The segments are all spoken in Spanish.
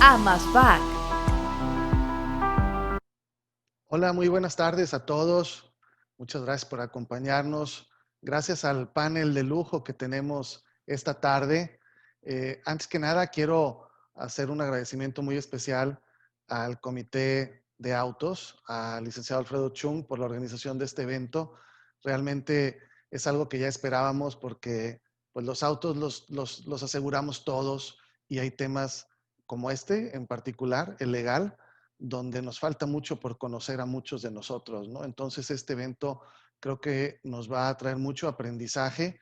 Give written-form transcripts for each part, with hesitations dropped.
AMASBAC. Hola, muy buenas tardes a todos. Muchas gracias por acompañarnos. Gracias al panel de lujo que tenemos esta tarde. Antes que nada, quiero hacer un agradecimiento muy especial al Comité de Autos, al licenciado Alfredo Chung, por la organización de este evento. Realmente es algo que ya esperábamos porque pues, los autos los aseguramos todos y hay temas como este en particular, el legal, donde nos falta mucho por conocer a muchos de nosotros, ¿no? Entonces, este evento creo que nos va a traer mucho aprendizaje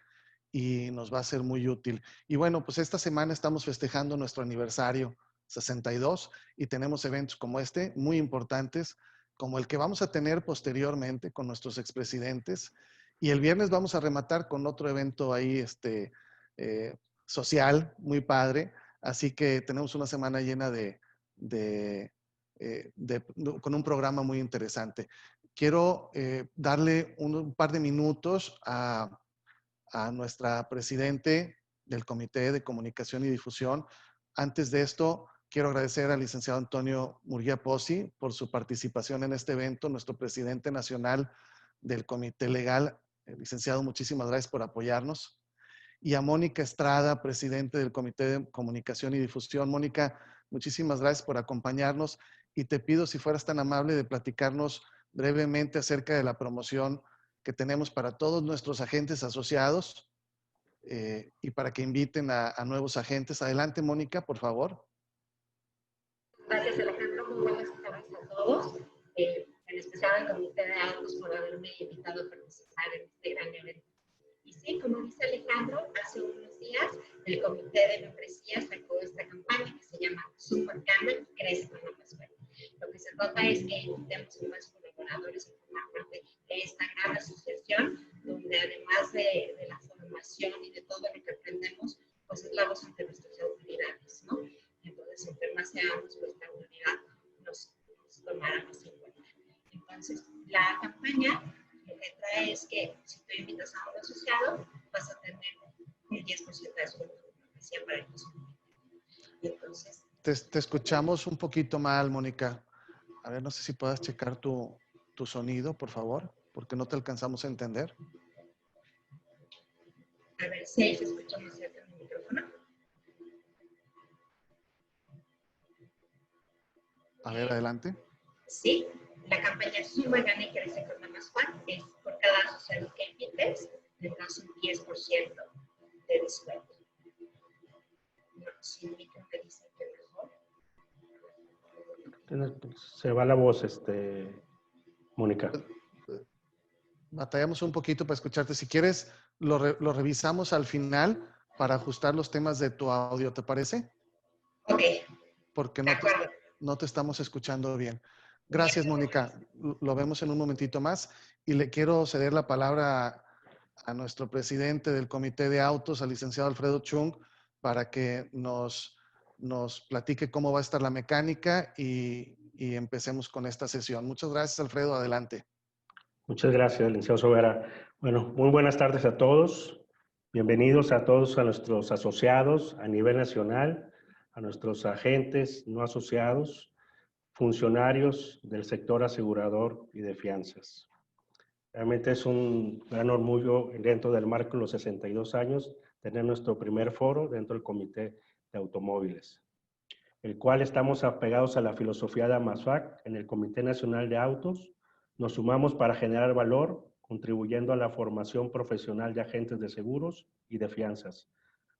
y nos va a ser muy útil. Y bueno, pues esta semana estamos festejando nuestro aniversario 62 y tenemos eventos como este, muy importantes, como el que vamos a tener posteriormente con nuestros expresidentes. Y el viernes vamos a rematar con otro evento ahí, eh, social, muy padre. Así que tenemos una semana llena de con un programa muy interesante. Quiero darle un par de minutos a nuestra presidente del Comité de Comunicación y Difusión. Antes de esto, quiero agradecer al licenciado Antonio Murguía Pozzi por su participación en este evento, nuestro presidente nacional del Comité Legal. Licenciado, muchísimas gracias por apoyarnos. Y a Mónica Estrada, presidente del Comité de Comunicación y Difusión. Mónica, muchísimas gracias por acompañarnos y te pido si fueras tan amable de platicarnos brevemente acerca de la promoción que tenemos para todos nuestros agentes asociados y para que inviten a nuevos agentes. Adelante, Mónica, por favor. Gracias, Alejandro. Muy buenas tardes a todos. En especial al Comité de Autos por haberme invitado a participar en este gran evento. Y sí, como dice Alejandro, hace unos días el Comité de Membresía sacó esta campaña que se llama Supercamel Crece con AMASBAC. Lo que se trata es que invitemos a más colaboradores a formar parte de esta gran asociación, donde además de la formación y de todo lo que aprendemos, pues es la voz ante nuestras autoridades, ¿no? Entonces, entre más seamos, pues la unidad nos tomará más en cuenta. Entonces, la campaña lo que trae es que si tú invitas a un asociado, vas a tener un 10% de descuento para el consumidor. Entonces, te escuchamos un poquito mal, Mónica. A ver, no sé si puedas checar tu sonido, por favor, porque no te alcanzamos a entender. A ver si ahí se escucha más cerca del micrófono. A ver, adelante. Sí, la campaña Suma, Gana y Crece con AMASBAC es por cada asociado que invites, le das un 10% de descuento. No, si el micro me dice que mejor. Se va la voz, Mónica. Batallamos un poquito para escucharte. Si quieres, lo revisamos al final para ajustar los temas de tu audio, ¿te parece? Ok. Porque no te estamos escuchando bien. Gracias, Bien. Mónica. Lo vemos en un momentito más. Y le quiero ceder la palabra a nuestro presidente del Comité de Autos, al licenciado Alfredo Chung, para que nos platique cómo va a estar la mecánica y empecemos con esta sesión. Muchas gracias, Alfredo. Adelante. Muchas gracias, licenciado Sobera. Bueno, muy buenas tardes a todos. Bienvenidos a todos a nuestros asociados a nivel nacional, a nuestros agentes no asociados, funcionarios del sector asegurador y de fianzas. Realmente es un gran orgullo dentro del marco de los 62 años tener nuestro primer foro dentro del Comité de Automóviles, el cual estamos apegados a la filosofía de AMASBAC en el Comité Nacional de Autos. Nos sumamos para generar valor, contribuyendo a la formación profesional de agentes de seguros y de fianzas,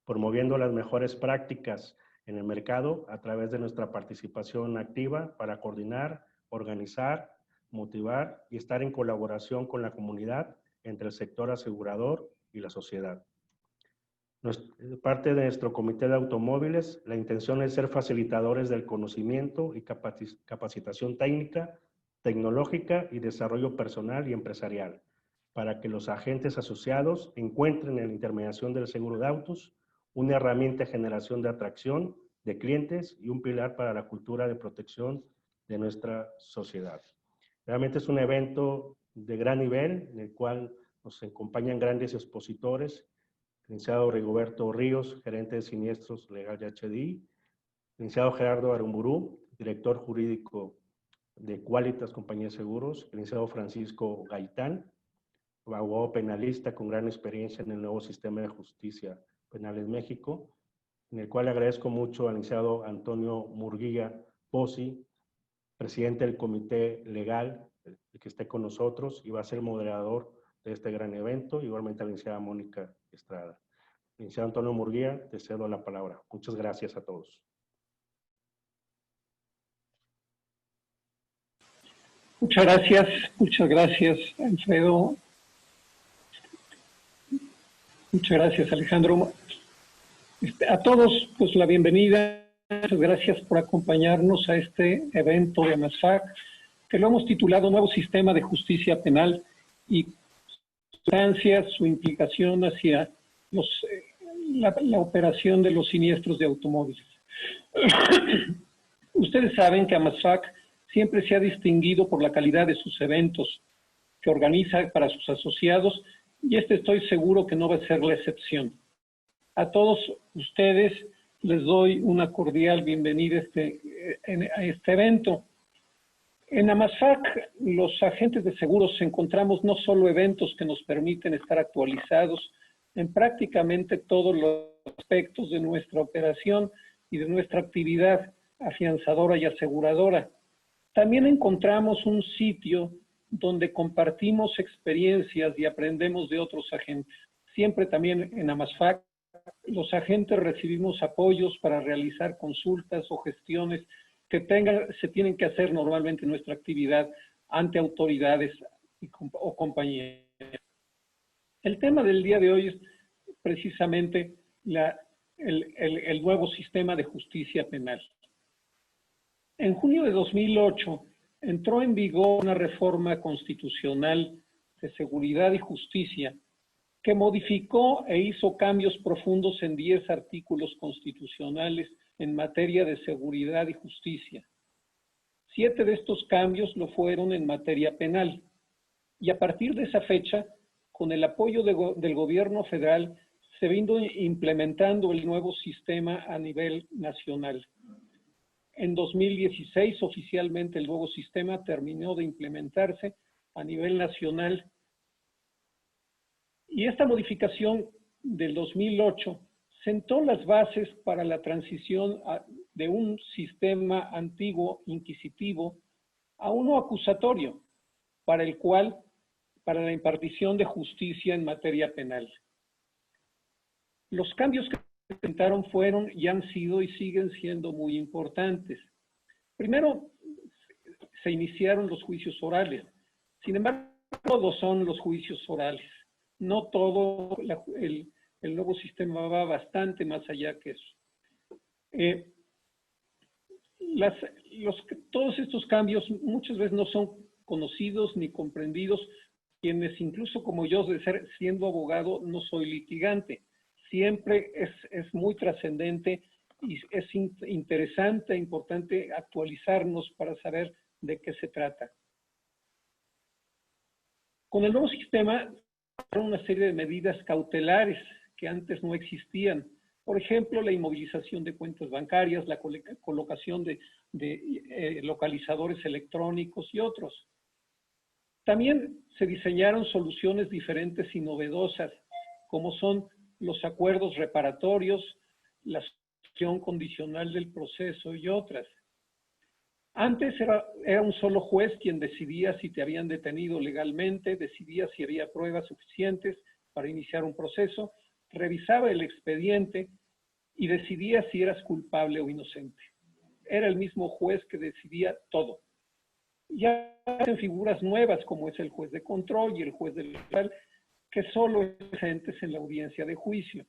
promoviendo las mejores prácticas en el mercado a través de nuestra participación activa para coordinar, organizar, motivar y estar en colaboración con la comunidad entre el sector asegurador y la sociedad. Parte de nuestro comité de automóviles, la intención es ser facilitadores del conocimiento y capacitación técnica, tecnológica y desarrollo personal y empresarial, para que los agentes asociados encuentren en la intermediación del seguro de autos una herramienta de generación de atracción de clientes y un pilar para la cultura de protección de nuestra sociedad. Realmente es un evento de gran nivel en el cual nos acompañan grandes expositores, licenciado Rigoberto Ríos, gerente de siniestros legal de HDI, licenciado Gerardo Arumburú, director jurídico de Qualitas Compañía de Seguros, el licenciado Francisco Gaitán, abogado penalista con gran experiencia en el nuevo sistema de justicia penal en México, en el cual agradezco mucho al licenciado Antonio Murguía Pozzi, presidente del comité legal, el que esté con nosotros y va a ser moderador de este gran evento, igualmente a la licenciada Mónica Estrada. Licenciado Antonio Murguía, te cedo la palabra. Muchas gracias a todos. Muchas gracias, Alfredo. Muchas gracias, Alejandro. A todos, pues la bienvenida. Muchas gracias por acompañarnos a este evento de AMASFAC, que lo hemos titulado Nuevo Sistema de Justicia Penal y su implicación hacia la operación de los siniestros de automóviles. Ustedes saben que AMASFAC siempre se ha distinguido por la calidad de sus eventos que organiza para sus asociados y estoy seguro que no va a ser la excepción. A todos ustedes les doy una cordial bienvenida a este evento. En AMASFAC, los agentes de seguros encontramos no solo eventos que nos permiten estar actualizados en prácticamente todos los aspectos de nuestra operación y de nuestra actividad afianzadora y aseguradora. También encontramos un sitio donde compartimos experiencias y aprendemos de otros agentes. Siempre también en AMASFAC, los agentes recibimos apoyos para realizar consultas o gestiones que se tienen que hacer normalmente en nuestra actividad ante autoridades o compañías. El tema del día de hoy es precisamente el nuevo sistema de justicia penal. En junio de 2008 entró en vigor una reforma constitucional de seguridad y justicia que modificó e hizo cambios profundos en 10 artículos constitucionales en materia de seguridad y justicia. 7 de estos cambios lo fueron en materia penal. Y a partir de esa fecha, con el apoyo del gobierno federal, se vino implementando el nuevo sistema a nivel nacional. En 2016, oficialmente, el nuevo sistema terminó de implementarse a nivel nacional. Y esta modificación del 2008 sentó las bases para la transición de un sistema antiguo, inquisitivo, a uno acusatorio, para la impartición de justicia en materia penal. Los cambios que se presentaron fueron y han sido y siguen siendo muy importantes. Primero, se iniciaron los juicios orales. Sin embargo, todos son los juicios orales. No todo el nuevo sistema va bastante más allá que eso. Todos estos cambios muchas veces no son conocidos ni comprendidos, quienes incluso como yo, siendo abogado, no soy litigante. Siempre es muy trascendente y es interesante e importante actualizarnos para saber de qué se trata. Con el nuevo sistema, una serie de medidas cautelares que antes no existían. Por ejemplo, la inmovilización de cuentas bancarias, la colocación de localizadores electrónicos y otros. También se diseñaron soluciones diferentes y novedosas, como son los acuerdos reparatorios, la suspensión condicional del proceso y otras. Antes era un solo juez quien decidía si te habían detenido legalmente, decidía si había pruebas suficientes para iniciar un proceso, revisaba el expediente y decidía si eras culpable o inocente. Era el mismo juez que decidía todo. Ya hacen figuras nuevas como es el juez de control y el juez del legal, que solo están presentes en la audiencia de juicio.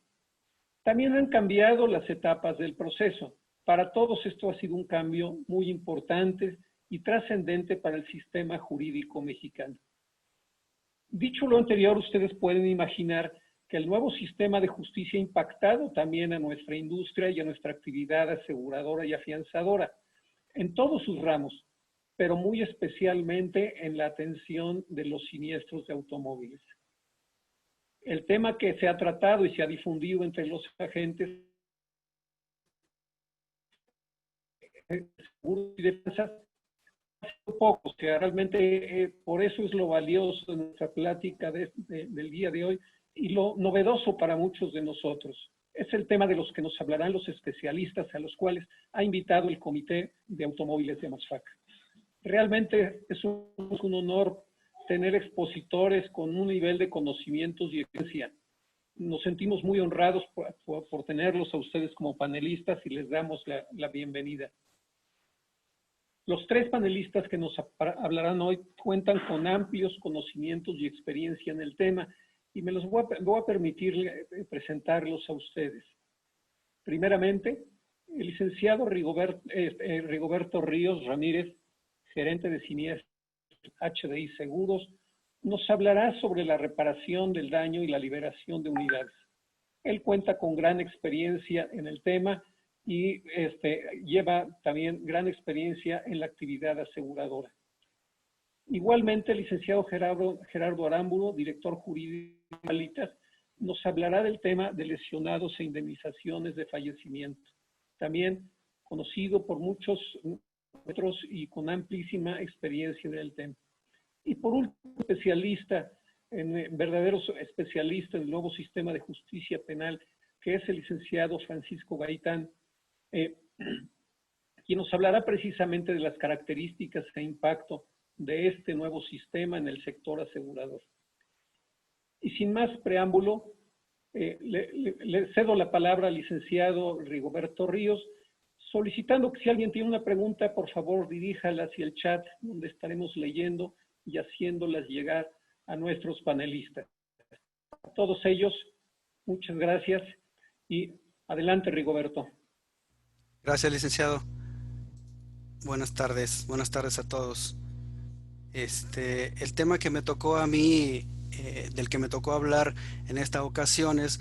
También han cambiado las etapas del proceso. Para todos esto ha sido un cambio muy importante y trascendente para el sistema jurídico mexicano. Dicho lo anterior, ustedes pueden imaginar que el nuevo sistema de justicia ha impactado también a nuestra industria y a nuestra actividad aseguradora y afianzadora, en todos sus ramos, pero muy especialmente en la atención de los siniestros de automóviles. El tema que se ha tratado y se ha difundido entre los agentes seguros y defensas, poco. O sea, realmente por eso es lo valioso de nuestra plática del día de hoy y lo novedoso para muchos de nosotros. Es el tema de los que nos hablarán los especialistas a los cuales ha invitado el Comité de Automóviles de AMASFAC. Realmente es un honor tener expositores con un nivel de conocimientos y experiencia. Nos sentimos muy honrados por tenerlos a ustedes como panelistas y les damos la bienvenida. Los tres panelistas que nos hablarán hoy cuentan con amplios conocimientos y experiencia en el tema y me los voy a permitir presentarlos a ustedes. Primeramente, el licenciado Rigoberto Ríos Ramírez, gerente de siniestros HDI Seguros, nos hablará sobre la reparación del daño y la liberación de unidades. Él cuenta con gran experiencia en el tema y lleva también gran experiencia en la actividad aseguradora. Igualmente, el licenciado Gerardo Aramburu, director jurídico de Qualitas, nos hablará del tema de lesionados e indemnizaciones de fallecimiento. También conocido por muchos otros y con amplísima experiencia en el tema. Y por último, verdaderos especialista en el nuevo sistema de justicia penal, que es el licenciado Francisco Gaitán, quien nos hablará precisamente de las características e impacto de este nuevo sistema en el sector asegurador. Y sin más preámbulo, le cedo la palabra al licenciado Rigoberto Ríos, solicitando que si alguien tiene una pregunta, por favor diríjala hacia el chat, donde estaremos leyendo y haciéndolas llegar a nuestros panelistas. A todos ellos, muchas gracias y adelante, Rigoberto. Gracias, licenciado. Buenas tardes a todos. El tema que me tocó a mí, del que me tocó hablar en esta ocasión es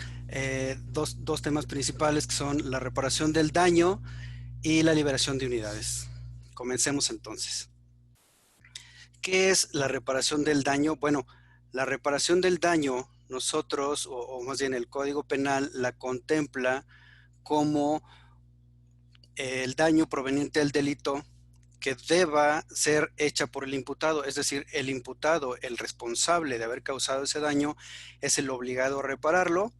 dos temas principales que son la reparación del daño y la liberación de unidades. Comencemos entonces. ¿Qué es la reparación del daño? Bueno, la reparación del daño, nosotros, o más bien el Código Penal, la contempla como el daño proveniente del delito que deba ser hecha por el imputado, es decir, el imputado, el responsable de haber causado ese daño, es el obligado a repararlo,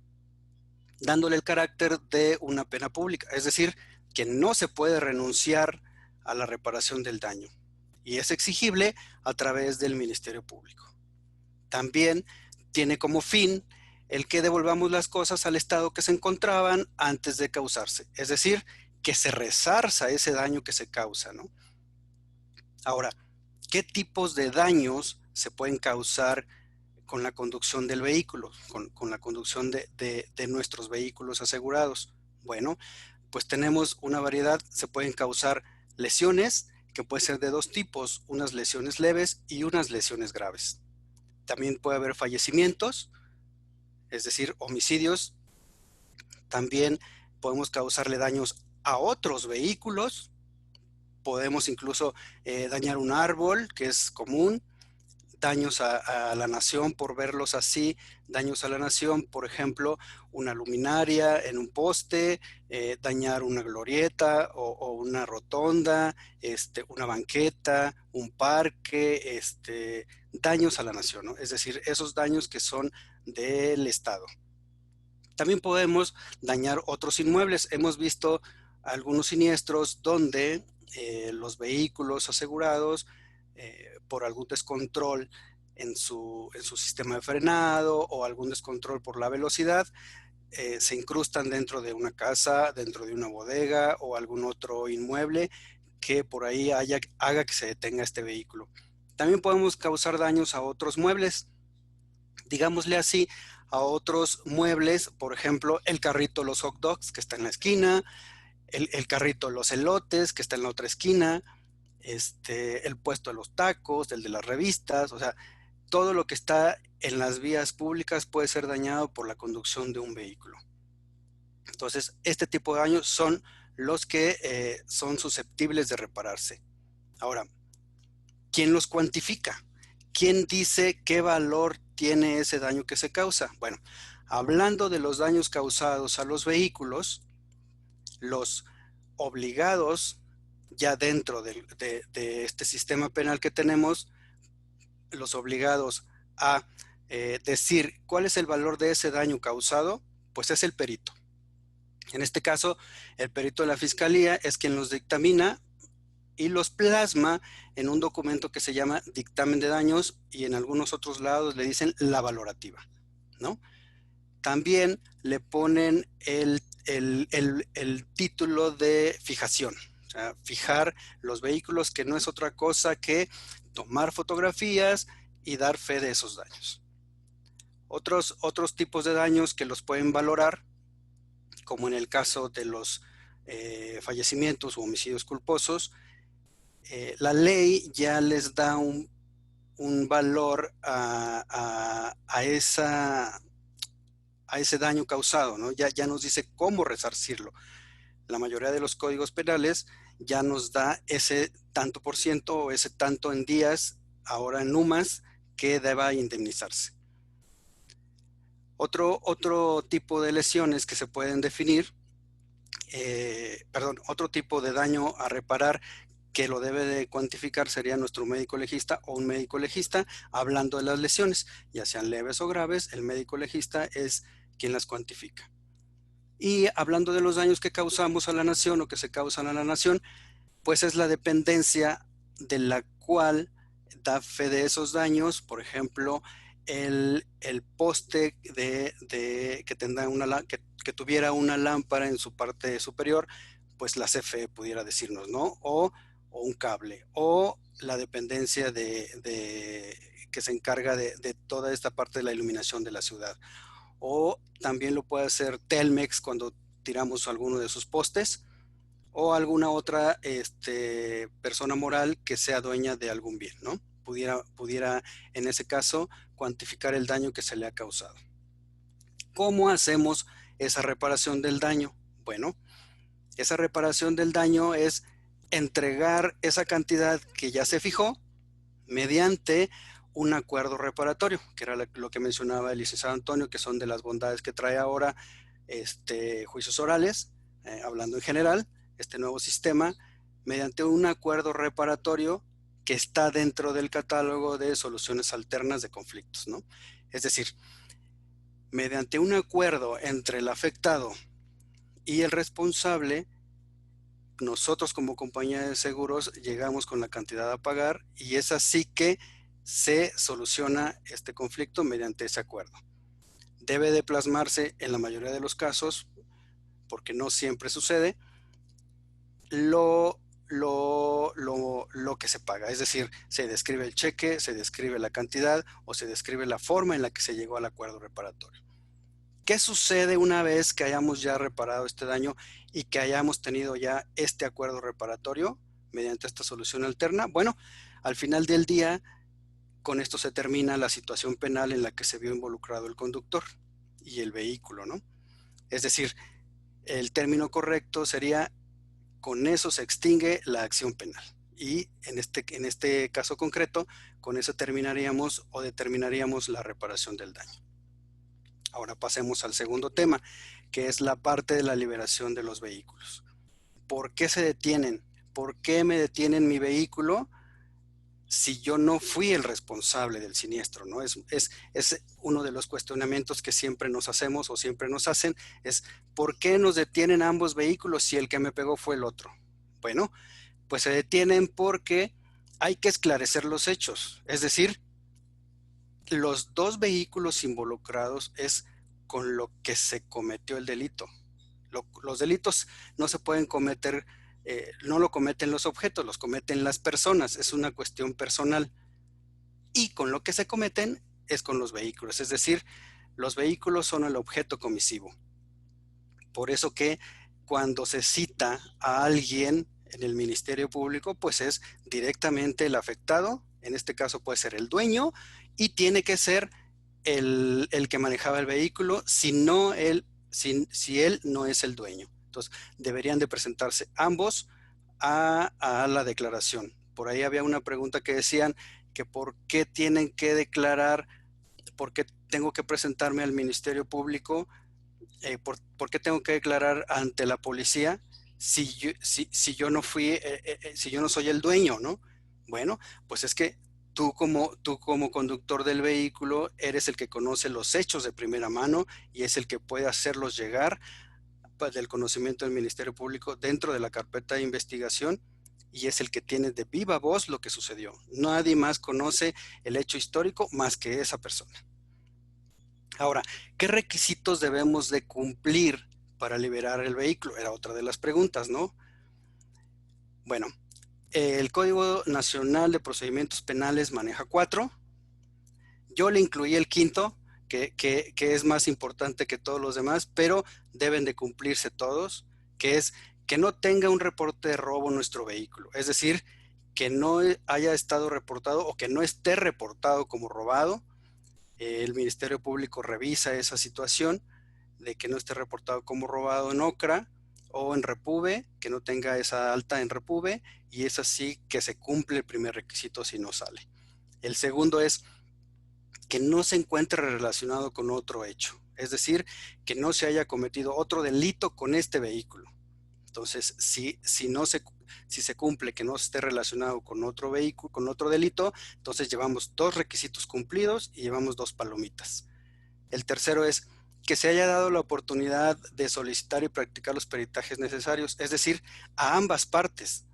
dándole el carácter de una pena pública, es decir, que no se puede renunciar a la reparación del daño y es exigible a través del Ministerio Público. También tiene como fin el que devolvamos las cosas al estado que se encontraban antes de causarse, es decir, que se resarza ese daño que se causa, ¿no? Ahora, ¿qué tipos de daños se pueden causar con la conducción del vehículo, con la conducción de nuestros vehículos asegurados? Bueno, pues tenemos una variedad, se pueden causar lesiones que pueden ser de dos tipos, unas lesiones leves y unas lesiones graves. También puede haber fallecimientos, es decir, homicidios. También podemos causarle daños a otros vehículos. Podemos incluso dañar un árbol, que es común. Daños a la nación, por verlos así, daños a la nación, por ejemplo, una luminaria en un poste, dañar una glorieta o una rotonda, una banqueta, un parque, daños a la nación, ¿no? Es decir, esos daños que son del Estado. También podemos dañar otros inmuebles. Hemos visto algunos siniestros donde los vehículos asegurados, por algún descontrol en su sistema de frenado o algún descontrol por la velocidad, se incrustan dentro de una casa, dentro de una bodega o algún otro inmueble que por ahí haga que se detenga este vehículo. También podemos causar daños a otros muebles, digámosle así, a otros muebles, por ejemplo, el carrito los hot dogs que está en la esquina, el carrito los elotes que está en la otra esquina, el puesto de los tacos, el de las revistas, o sea, todo lo que está en las vías públicas puede ser dañado por la conducción de un vehículo. Entonces, este tipo de daños son los que son susceptibles de repararse. Ahora, ¿quién los cuantifica? ¿Quién dice qué valor tiene ese daño que se causa? Bueno, hablando de los daños causados a los vehículos, los obligados ya dentro de este sistema penal que tenemos, los obligados a decir cuál es el valor de ese daño causado, pues es el perito. En este caso, el perito de la Fiscalía es quien los dictamina y los plasma en un documento que se llama dictamen de daños, y en algunos otros lados le dicen la valorativa, ¿no? También le ponen el título de fijación, o sea, fijar los vehículos, que no es otra cosa que tomar fotografías y dar fe de esos daños. Otros tipos de daños que los pueden valorar, como en el caso de los fallecimientos o homicidios culposos, la ley ya les da un valor a ese daño causado, ¿no? Ya nos dice cómo resarcirlo. La mayoría de los códigos penales ya nos da ese tanto por ciento o ese tanto en días, ahora en UMAS, que deba indemnizarse. Otro tipo de lesiones que se pueden definir, otro tipo de daño a reparar que lo debe de cuantificar sería nuestro médico legista o un médico legista, hablando de las lesiones, ya sean leves o graves. El médico legista es quien las cuantifica. Y hablando de los daños que causamos a la nación o que se causan a la nación, pues es la dependencia de la cual da fe de esos daños. Por ejemplo, el poste que tuviera una lámpara en su parte superior, pues la CFE pudiera decirnos, ¿no? O un cable, o la dependencia que se encarga de toda esta parte de la iluminación de la ciudad. O también lo puede hacer Telmex cuando tiramos alguno de sus postes, o alguna otra persona moral que sea dueña de algún bien, ¿no? Pudiera en ese caso cuantificar el daño que se le ha causado. ¿Cómo hacemos esa reparación del daño? Bueno, esa reparación del daño es entregar esa cantidad que ya se fijó mediante un acuerdo reparatorio, que era lo que mencionaba el licenciado Antonio, que son de las bondades que trae ahora juicios orales, hablando en general, este nuevo sistema, mediante un acuerdo reparatorio que está dentro del catálogo de soluciones alternas de conflictos, ¿no? Es decir, mediante un acuerdo entre el afectado y el responsable, nosotros como compañía de seguros llegamos con la cantidad a pagar, y es así que se soluciona este conflicto mediante ese acuerdo. Debe de plasmarse en la mayoría de los casos, porque no siempre sucede, lo que se paga. Es decir, se describe el cheque, se describe la cantidad o se describe la forma en la que se llegó al acuerdo reparatorio. ¿Qué sucede una vez que hayamos ya reparado este daño y que hayamos tenido ya este acuerdo reparatorio mediante esta solución alterna? Bueno, al final del día, con esto se termina la situación penal en la que se vio involucrado el conductor y el vehículo, ¿no? Es decir, el término correcto sería: con eso se extingue la acción penal. Y en este caso concreto, con eso terminaríamos o determinaríamos la reparación del daño. Ahora pasemos al segundo tema, que es la parte de la liberación de los vehículos. ¿Por qué se detienen? ¿Por qué me detienen mi vehículo si yo no fui el responsable del siniestro, ¿no? Es uno de los cuestionamientos que siempre nos hacemos o siempre nos hacen, es ¿por qué nos detienen ambos vehículos si el que me pegó fue el otro? Bueno, pues se detienen porque hay que esclarecer los hechos, es decir, los dos vehículos involucrados es con lo que se cometió el delito. Los delitos no se pueden cometer, no lo cometen los objetos, los cometen las personas, es una cuestión personal. Y con lo que se cometen es con los vehículos, es decir, los vehículos son el objeto comisivo. Por eso que cuando se cita a alguien en el Ministerio Público, pues es directamente el afectado, en este caso puede ser el dueño, y tiene que ser el que manejaba el vehículo, si él no es el dueño. Entonces, deberían de presentarse ambos a la declaración. Por ahí había una pregunta que decían que por qué tienen que declarar, por qué tengo que presentarme al Ministerio Público, por qué tengo que declarar ante la policía si yo no fui, si yo no soy el dueño, ¿no? Bueno, pues es que tú como conductor del vehículo eres el que conoce los hechos de primera mano y es el que puede hacerlos llegar del conocimiento del Ministerio Público dentro de la carpeta de investigación y es el que tiene de viva voz lo que sucedió. Nadie más conoce el hecho histórico más que esa persona. Ahora, ¿qué requisitos debemos de cumplir para liberar el vehículo? Era otra de las preguntas, ¿no? Bueno, el Código Nacional de Procedimientos Penales maneja 4. Yo le incluí el quinto, que es más importante que todos los demás, pero deben de cumplirse todos, que es que no tenga un reporte de robo nuestro vehículo. Es decir, que no haya estado reportado o que no esté reportado como robado. El Ministerio Público revisa esa situación de que no esté reportado como robado en OCRA o en Repube, que no tenga esa alta en Repube, y es así que se cumple el primer requisito si no sale. El segundo es que no se encuentre relacionado con otro hecho, es decir, que no se haya cometido otro delito con este vehículo. Entonces, si se cumple que no esté relacionado con otro vehículo, con otro delito, entonces llevamos 2 requisitos cumplidos y llevamos 2 palomitas. El tercero es que se haya dado la oportunidad de solicitar y practicar los peritajes necesarios, es decir, a ambas partes.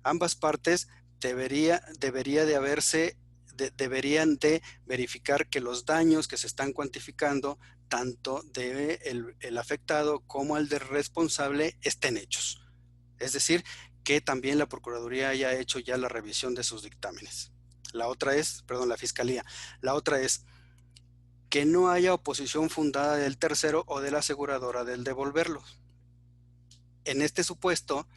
Ambas partes deberían de verificar que los daños que se están cuantificando, tanto del afectado como el del responsable, estén hechos. Es decir, que también la Procuraduría haya hecho ya la revisión de sus dictámenes. La Fiscalía. La otra es que no haya oposición fundada del tercero o de la aseguradora del devolverlo. En este supuesto,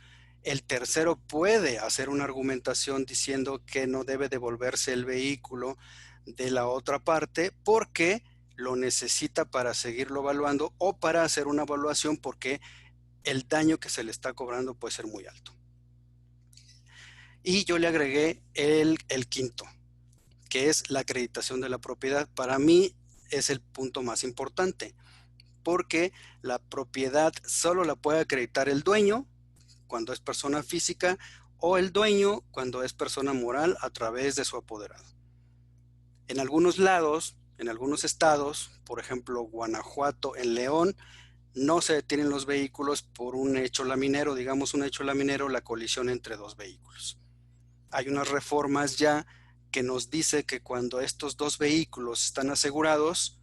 el tercero puede hacer una argumentación diciendo que no debe devolverse el vehículo de la otra parte porque lo necesita para seguirlo evaluando o para hacer una evaluación porque el daño que se le está cobrando puede ser muy alto. Y yo le agregué el quinto, que es la acreditación de la propiedad. Para mí es el punto más importante, porque la propiedad solo la puede acreditar el dueño cuando es persona física o el dueño cuando es persona moral a través de su apoderado. En algunos lados, en algunos estados, por ejemplo Guanajuato, en León, no se detienen los vehículos por un hecho laminero, digamos un hecho laminero, la colisión entre 2 vehículos. Hay unas reformas ya que nos dice que cuando estos 2 vehículos están asegurados,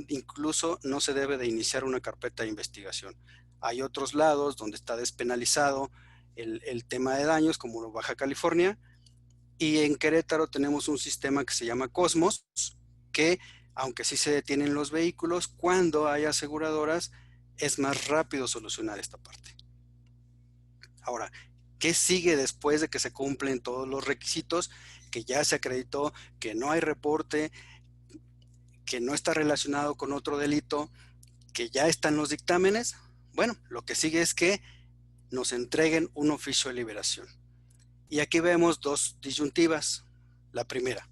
incluso no se debe de iniciar una carpeta de investigación. Hay otros lados donde está despenalizado el tema de daños, como Baja California, y en Querétaro tenemos un sistema que se llama Cosmos, que aunque sí se detienen los vehículos, cuando hay aseguradoras es más rápido solucionar esta parte. Ahora, ¿qué sigue después de que se cumplen todos los requisitos? Que ya se acreditó que no hay reporte, que no está relacionado con otro delito, que ya están los dictámenes. Bueno, lo que sigue es que nos entreguen un oficio de liberación. Y aquí vemos 2 disyuntivas. La primera,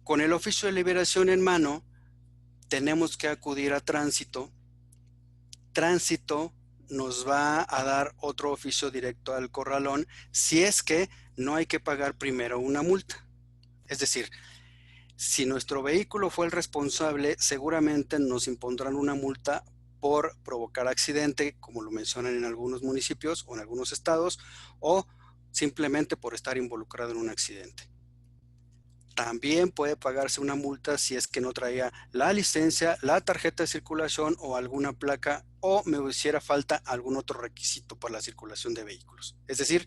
con el oficio de liberación en mano, tenemos que acudir a tránsito. Tránsito nos va a dar otro oficio directo al corralón si es que no hay que pagar primero una multa. Es decir, si nuestro vehículo fue el responsable, seguramente nos impondrán una multa por provocar accidente, como lo mencionan en algunos municipios o en algunos estados, o simplemente por estar involucrado en un accidente. También puede pagarse una multa si es que no traía la licencia, la tarjeta de circulación o alguna placa o me hiciera falta algún otro requisito para la circulación de vehículos. Es decir,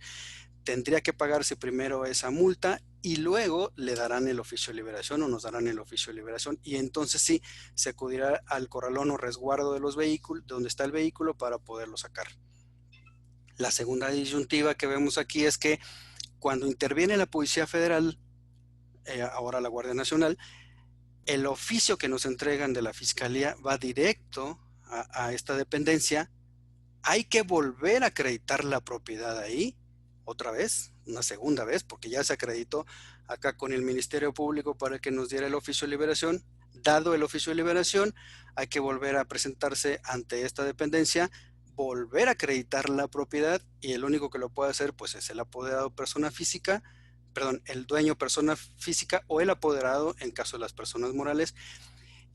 tendría que pagarse primero esa multa y luego le darán el oficio de liberación o nos darán el oficio de liberación y entonces sí se acudirá al corralón o resguardo de los vehículos, donde está el vehículo, para poderlo sacar. La segunda disyuntiva que vemos aquí es que cuando interviene la Policía Federal, ahora la Guardia Nacional, el oficio que nos entregan de la Fiscalía va directo a esta dependencia. Hay que volver a acreditar la propiedad ahí, otra vez, una segunda vez, porque ya se acreditó acá con el Ministerio Público para que nos diera el oficio de liberación. Dado el oficio de liberación, hay que volver a presentarse ante esta dependencia, volver a acreditar la propiedad, y el único que lo puede hacer pues es el apoderado persona física, perdón, el dueño persona física o el apoderado en caso de las personas morales.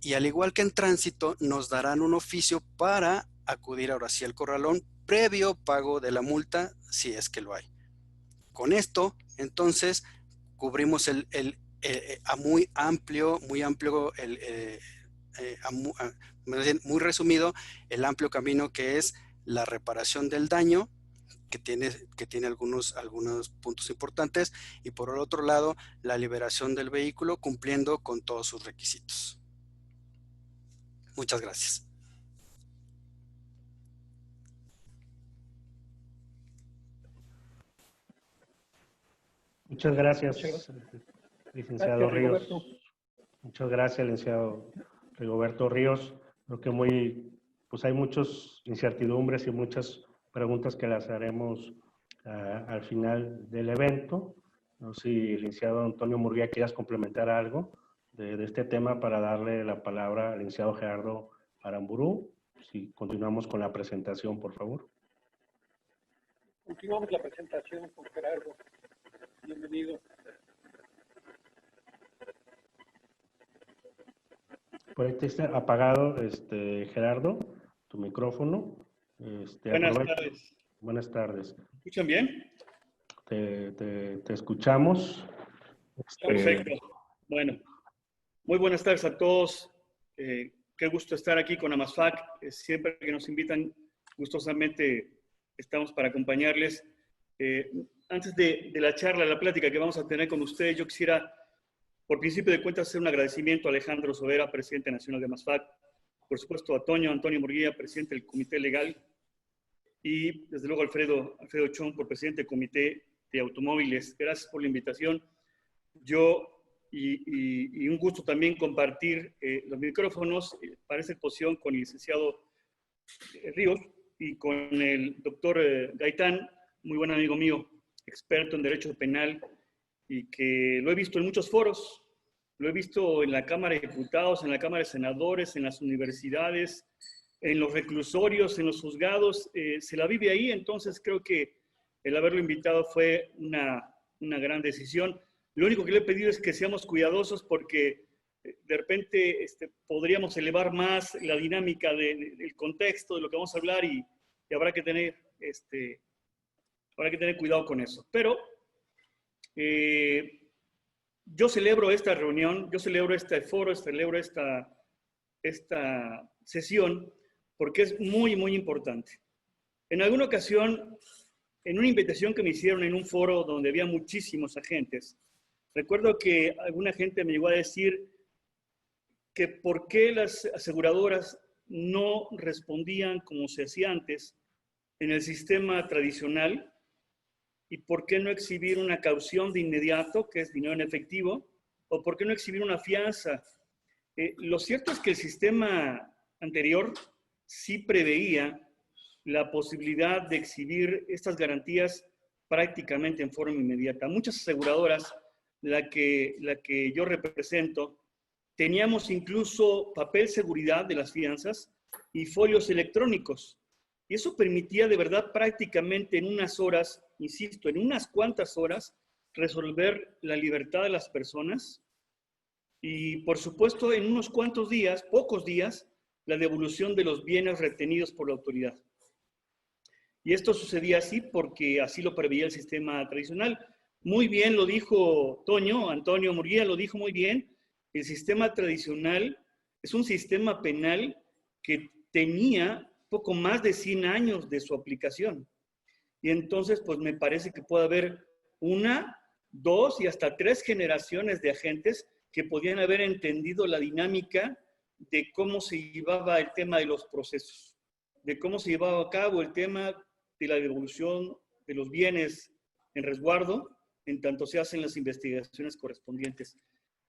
Y al igual que en tránsito, nos darán un oficio para acudir ahora sí al corralón previo pago de la multa, si es que lo hay. Con esto, entonces, cubrimos a muy amplio, muy resumido, el amplio camino que es la reparación del daño, que tiene algunos puntos importantes, y por el otro lado, la liberación del vehículo cumpliendo con todos sus requisitos. Muchas gracias. Muchas gracias, licenciado Ríos. Muchas gracias, licenciado Rigoberto Ríos. Creo que pues hay muchas incertidumbres y muchas preguntas que las haremos al final del evento. No sé si, licenciado Antonio Murguía, quieras complementar algo de este tema para darle la palabra al licenciado Gerardo Aramburu. Si continuamos con la presentación, por favor. Continuamos la presentación con Gerardo. Bienvenido. Por ahí está apagado, Gerardo, tu micrófono. Buenas tardes. Buenas tardes. ¿Me escuchan bien? Te escuchamos. Perfecto. Bueno, muy buenas tardes a todos. Qué gusto estar aquí con AMASFAC. Siempre que nos invitan, gustosamente estamos para acompañarles. Antes de la charla, la plática que vamos a tener con ustedes, yo quisiera, por principio de cuentas, hacer un agradecimiento a Alejandro Sobera, presidente nacional de AMASFAC, por supuesto a Antonio Murguía, presidente del Comité Legal, y desde luego Alfredo Chong, por presidente del Comité de Automóviles. Gracias por la invitación. Y un gusto también compartir los micrófonos para esta exposición con el licenciado Ríos y con el doctor Gaitán, muy buen amigo mío, experto en Derecho Penal, y que lo he visto en muchos foros. Lo he visto en la Cámara de Diputados, en la Cámara de Senadores, en las universidades, en los reclusorios, en los juzgados. Se la vive ahí, entonces creo que el haberlo invitado fue una gran decisión. Lo único que le he pedido es que seamos cuidadosos porque de repente podríamos elevar más la dinámica del contexto, de lo que vamos a hablar, y habrá que tener cuidado con eso. Pero yo celebro esta reunión, yo celebro este foro, celebro esta sesión porque es muy, muy importante. En alguna ocasión, en una invitación que me hicieron en un foro donde había muchísimos agentes, recuerdo que alguna gente me llegó a decir que por qué las aseguradoras no respondían como se hacía antes en el sistema tradicional y por qué no exhibir una caución de inmediato, que es dinero en efectivo, o por qué no exhibir una fianza. Lo cierto es que el sistema anterior sí preveía la posibilidad de exhibir estas garantías prácticamente en forma inmediata. Muchas aseguradoras, la que yo represento, teníamos incluso papel seguridad de las fianzas y folios electrónicos. Y eso permitía de verdad prácticamente en unas horas, insisto, en unas cuantas horas, resolver la libertad de las personas y, por supuesto, en unos cuantos días, pocos días, la devolución de los bienes retenidos por la autoridad. Y esto sucedía así porque así lo preveía el sistema tradicional. Muy bien lo dijo Antonio Murguía lo dijo muy bien. El sistema tradicional es un sistema penal que tenía poco más de 100 años de su aplicación. Y entonces, pues me parece que puede haber 1, 2 y hasta 3 generaciones de agentes que podían haber entendido la dinámica de cómo se llevaba el tema de los procesos, de cómo se llevaba a cabo el tema de la devolución de los bienes en resguardo, en tanto se hacen las investigaciones correspondientes.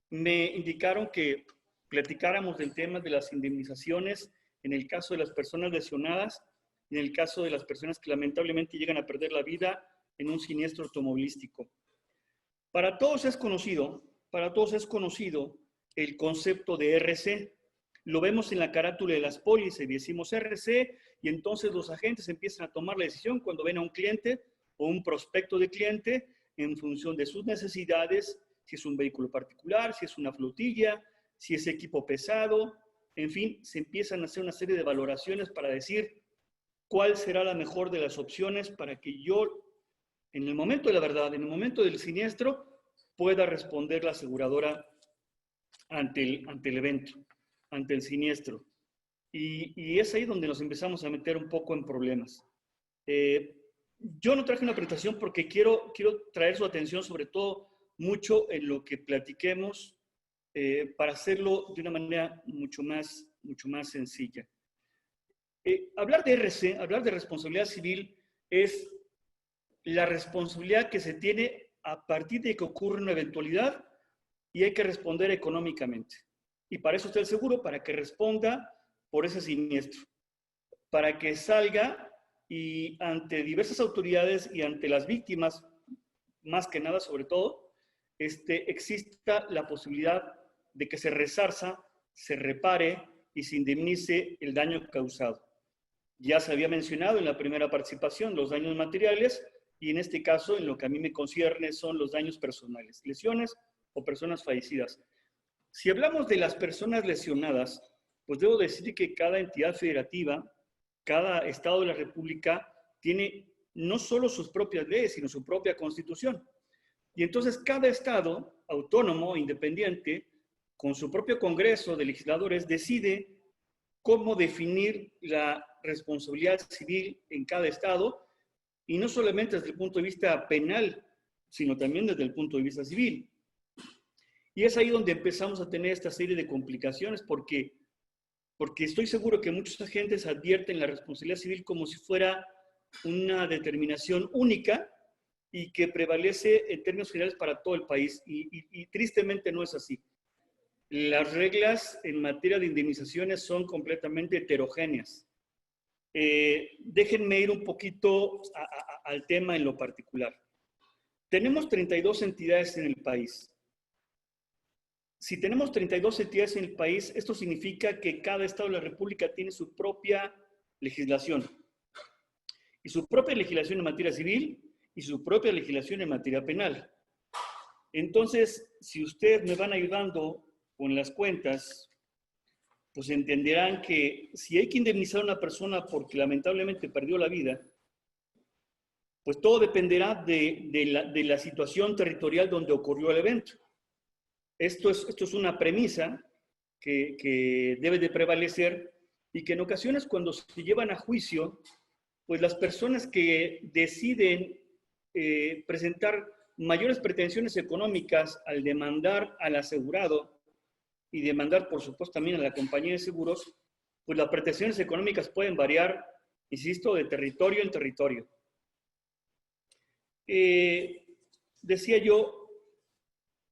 Me indicaron que platicáramos del tema de las indemnizaciones en el caso de las personas lesionadas, en el caso de las personas que lamentablemente llegan a perder la vida en un siniestro automovilístico. Para todos es conocido el concepto de RC. Lo vemos en la carátula de las pólizas y decimos RC y entonces los agentes empiezan a tomar la decisión cuando ven a un cliente o un prospecto de cliente en función de sus necesidades, si es un vehículo particular, si es una flotilla, si es equipo pesado, en fin, se empiezan a hacer una serie de valoraciones para decir cuál será la mejor de las opciones para que yo, en el momento de la verdad, en el momento del siniestro, pueda responder la aseguradora ante el evento, ante el siniestro. Y es ahí donde nos empezamos a meter un poco en problemas. Yo no traje una presentación porque quiero traer su atención sobre todo mucho en lo que platiquemos para hacerlo de una manera mucho más sencilla. Hablar de RC, hablar de responsabilidad civil, es la responsabilidad que se tiene a partir de que ocurre una eventualidad y hay que responder económicamente. Y para eso está el seguro, para que responda por ese siniestro, para que salga y ante diversas autoridades y ante las víctimas, más que nada sobre todo, exista la posibilidad de que se resarza, se repare y se indemnice el daño causado. Ya se había mencionado en la primera participación los daños materiales y en este caso, en lo que a mí me concierne, son los daños personales, lesiones o personas fallecidas. Si hablamos de las personas lesionadas, pues debo decir que cada entidad federativa, cada estado de la República tiene no solo sus propias leyes, sino su propia constitución. Y entonces cada estado autónomo, independiente, con su propio congreso de legisladores, decide cómo definir la responsabilidad civil en cada estado, y no solamente desde el punto de vista penal, sino también desde el punto de vista civil. Y es ahí donde empezamos a tener esta serie de complicaciones, porque estoy seguro que muchos agentes advierten la responsabilidad civil como si fuera una determinación única y que prevalece en términos generales para todo el país. Y tristemente no es así. Las reglas en materia de indemnizaciones son completamente heterogéneas. Déjenme ir un poquito al tema en lo particular. Tenemos 32 entidades en el país. Si tenemos 32 entidades en el país, esto significa que cada estado de la República tiene su propia legislación. Y su propia legislación en materia civil y su propia legislación en materia penal. Entonces, si ustedes me van ayudando con las cuentas, pues entenderán que si hay que indemnizar a una persona porque lamentablemente perdió la vida, pues todo dependerá de la situación territorial donde ocurrió el evento. Esto es una premisa que debe de prevalecer y que en ocasiones cuando se llevan a juicio, pues las personas que deciden presentar mayores pretensiones económicas al demandar al asegurado y demandar, por supuesto, también a la compañía de seguros, pues las pretensiones económicas pueden variar, insisto, de territorio en territorio. Decía yo,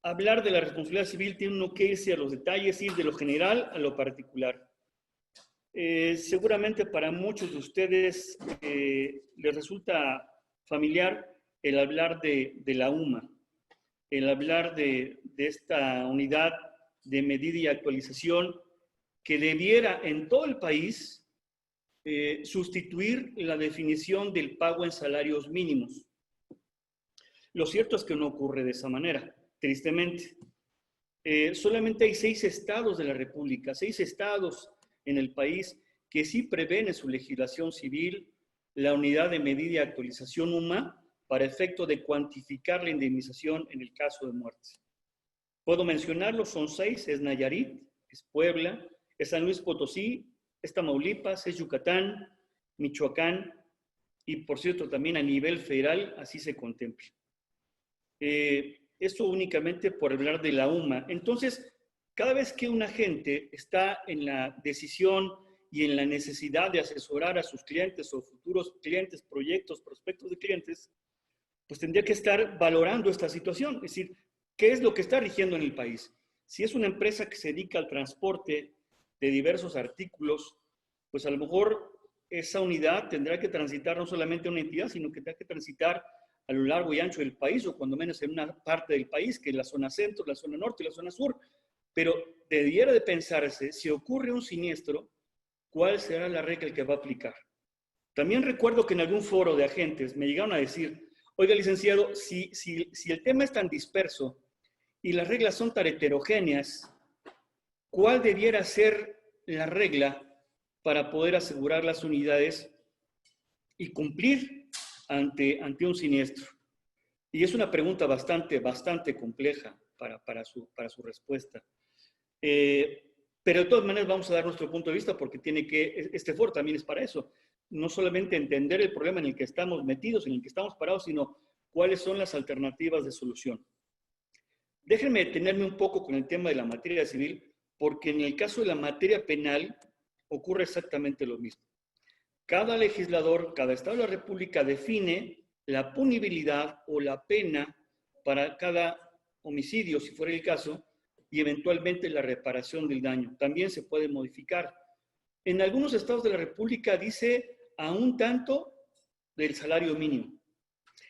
hablar de la responsabilidad civil tiene uno que irse a los detalles, ir de lo general a lo particular. Seguramente para muchos de ustedes les resulta familiar el hablar de la UMA, el hablar de esta unidad de medida y actualización que debiera en todo el país sustituir la definición del pago en salarios mínimos. Lo cierto es que no ocurre de esa manera, tristemente. Solamente hay 6 estados de la República, 6 estados en el país que sí prevén en su legislación civil la unidad de medida y actualización UMA para efecto de cuantificar la indemnización en el caso de muerte. Puedo mencionarlos, son 6, es Nayarit, es Puebla, es San Luis Potosí, es Tamaulipas, es Yucatán, Michoacán y, por cierto, también a nivel federal así se contempla. Esto únicamente por hablar de la UMA. Entonces, cada vez que un agente está en la decisión y en la necesidad de asesorar a sus clientes o futuros clientes, proyectos, prospectos de clientes, pues tendría que estar valorando esta situación. Es decir, ¿qué es lo que está rigiendo en el país? Si es una empresa que se dedica al transporte de diversos artículos, pues a lo mejor esa unidad tendrá que transitar no solamente una entidad, sino que tendrá que transitar a lo largo y ancho del país, o cuando menos en una parte del país, que es la zona centro, la zona norte y la zona sur. Pero debiera de pensarse, si ocurre un siniestro, ¿cuál será la regla que va a aplicar? También recuerdo que en algún foro de agentes me llegaron a decir, oiga, licenciado, si el tema es tan disperso y las reglas son tan heterogéneas, ¿cuál debiera ser la regla para poder asegurar las unidades y cumplir ante un siniestro? Y es una pregunta bastante compleja para su respuesta. Pero de todas maneras vamos a dar nuestro punto de vista porque este foro también es para eso. No solamente entender el problema en el que estamos metidos, en el que estamos parados, sino cuáles son las alternativas de solución. Déjenme detenerme un poco con el tema de la materia civil, porque en el caso de la materia penal ocurre exactamente lo mismo. Cada legislador, cada Estado de la República define la punibilidad o la pena para cada homicidio, si fuera el caso, y eventualmente la reparación del daño. También se puede modificar. En algunos estados de la República dice a un tanto del salario mínimo.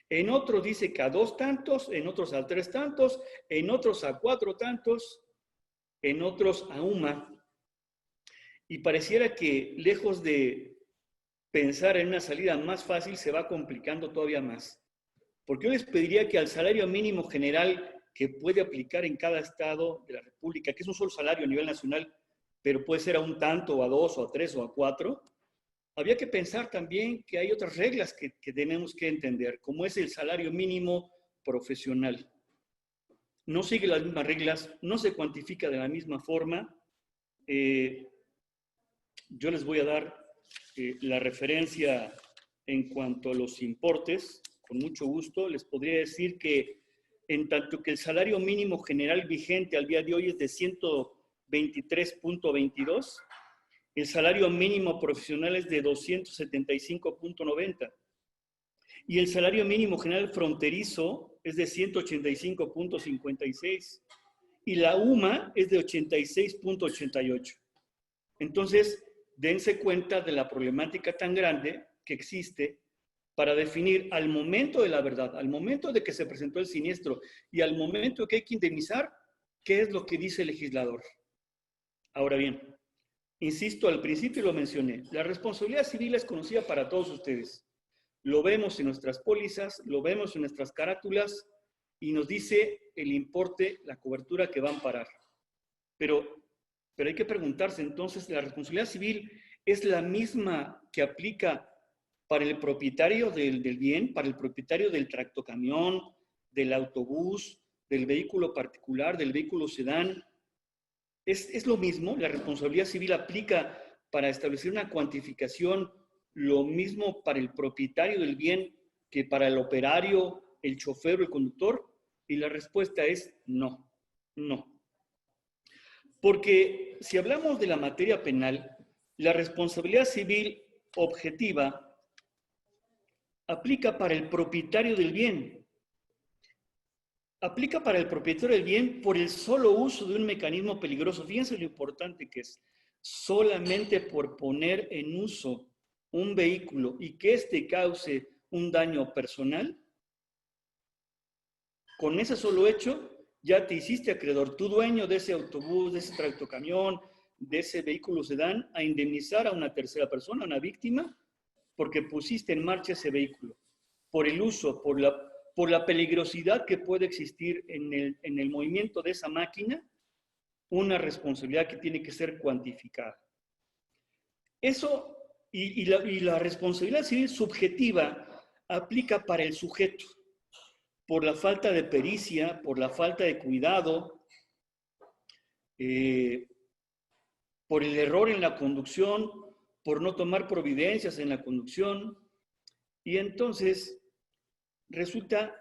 En otros dice que a 2 tantos, en otros a 3 tantos, en otros a 4 tantos, en otros a UMA. Y pareciera que lejos de pensar en una salida más fácil, se va complicando todavía más. Porque yo les pediría que al salario mínimo general que puede aplicar en cada estado de la República, que es un solo salario a nivel nacional, pero puede ser a un tanto, o a 2, o a 3, o a 4, había que pensar también que hay otras reglas que tenemos que entender, como es el salario mínimo profesional. No sigue las mismas reglas, no se cuantifica de la misma forma. Yo les voy a dar la referencia en cuanto a los importes. Con mucho gusto les podría decir que en tanto que el salario mínimo general vigente al día de hoy es de 123.22, el salario mínimo profesional es de 275.90 y el salario mínimo general fronterizo es de 185.56 y la UMA es de 86.88. Entonces, dense cuenta de la problemática tan grande que existe para definir al momento de la verdad, al momento de que se presentó el siniestro y al momento que hay que indemnizar, qué es lo que dice el legislador. Ahora bien, insisto, al principio lo mencioné, la responsabilidad civil es conocida para todos ustedes. Lo vemos en nuestras pólizas, lo vemos en nuestras carátulas y nos dice el importe, la cobertura que va a amparar. Pero hay que preguntarse entonces, ¿la responsabilidad civil es la misma que aplica para el propietario del bien, para el propietario del tractocamión, del autobús, del vehículo particular, del vehículo sedán? ¿Es lo mismo? ¿La responsabilidad civil aplica para establecer una cuantificación lo mismo para el propietario del bien que para el operario, el chofer o el conductor? Y la respuesta es no, no. Porque si hablamos de la materia penal, la responsabilidad civil objetiva aplica para el propietario del bien. Aplica para el propietario del bien por el solo uso de un mecanismo peligroso. Fíjense lo importante que es. Solamente por poner en uso un vehículo y que éste cause un daño personal, con ese solo hecho ya te hiciste acreedor, tu dueño de ese autobús, de ese tractocamión, de ese vehículo sedán, a indemnizar a una tercera persona, a una víctima, porque pusiste en marcha ese vehículo, por el uso, por la peligrosidad que puede existir en el movimiento de esa máquina, una responsabilidad que tiene que ser cuantificada. Eso, y la responsabilidad civil subjetiva aplica para el sujeto, por la falta de pericia, por la falta de cuidado, por el error en la conducción, por no tomar providencias en la conducción. Y entonces resulta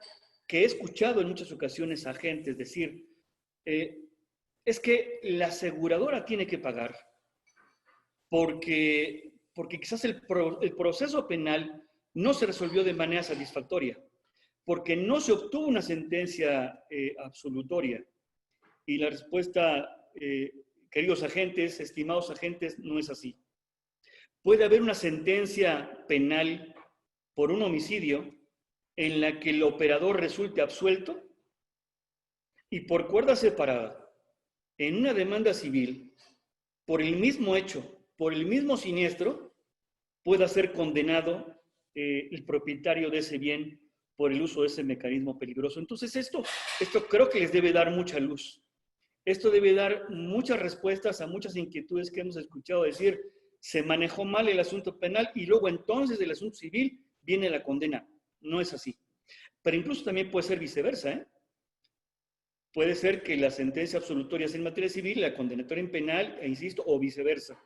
que he escuchado en muchas ocasiones a agentes decir, es que la aseguradora tiene que pagar, porque quizás el proceso penal no se resolvió de manera satisfactoria, porque no se obtuvo una sentencia absolutoria. Y la respuesta, queridos agentes, estimados agentes, no es así. Puede haber una sentencia penal por un homicidio en la que el operador resulte absuelto y por cuerda separada, en una demanda civil, por el mismo hecho, por el mismo siniestro, pueda ser condenado el propietario de ese bien por el uso de ese mecanismo peligroso. Entonces esto creo que les debe dar mucha luz. Esto debe dar muchas respuestas a muchas inquietudes que hemos escuchado decir, se manejó mal el asunto penal y luego entonces del asunto civil viene la condena. No es así. Pero incluso también puede ser viceversa, ¿eh? Puede ser que la sentencia absolutoria sea en materia civil, la condenatoria en penal, e insisto, o viceversa.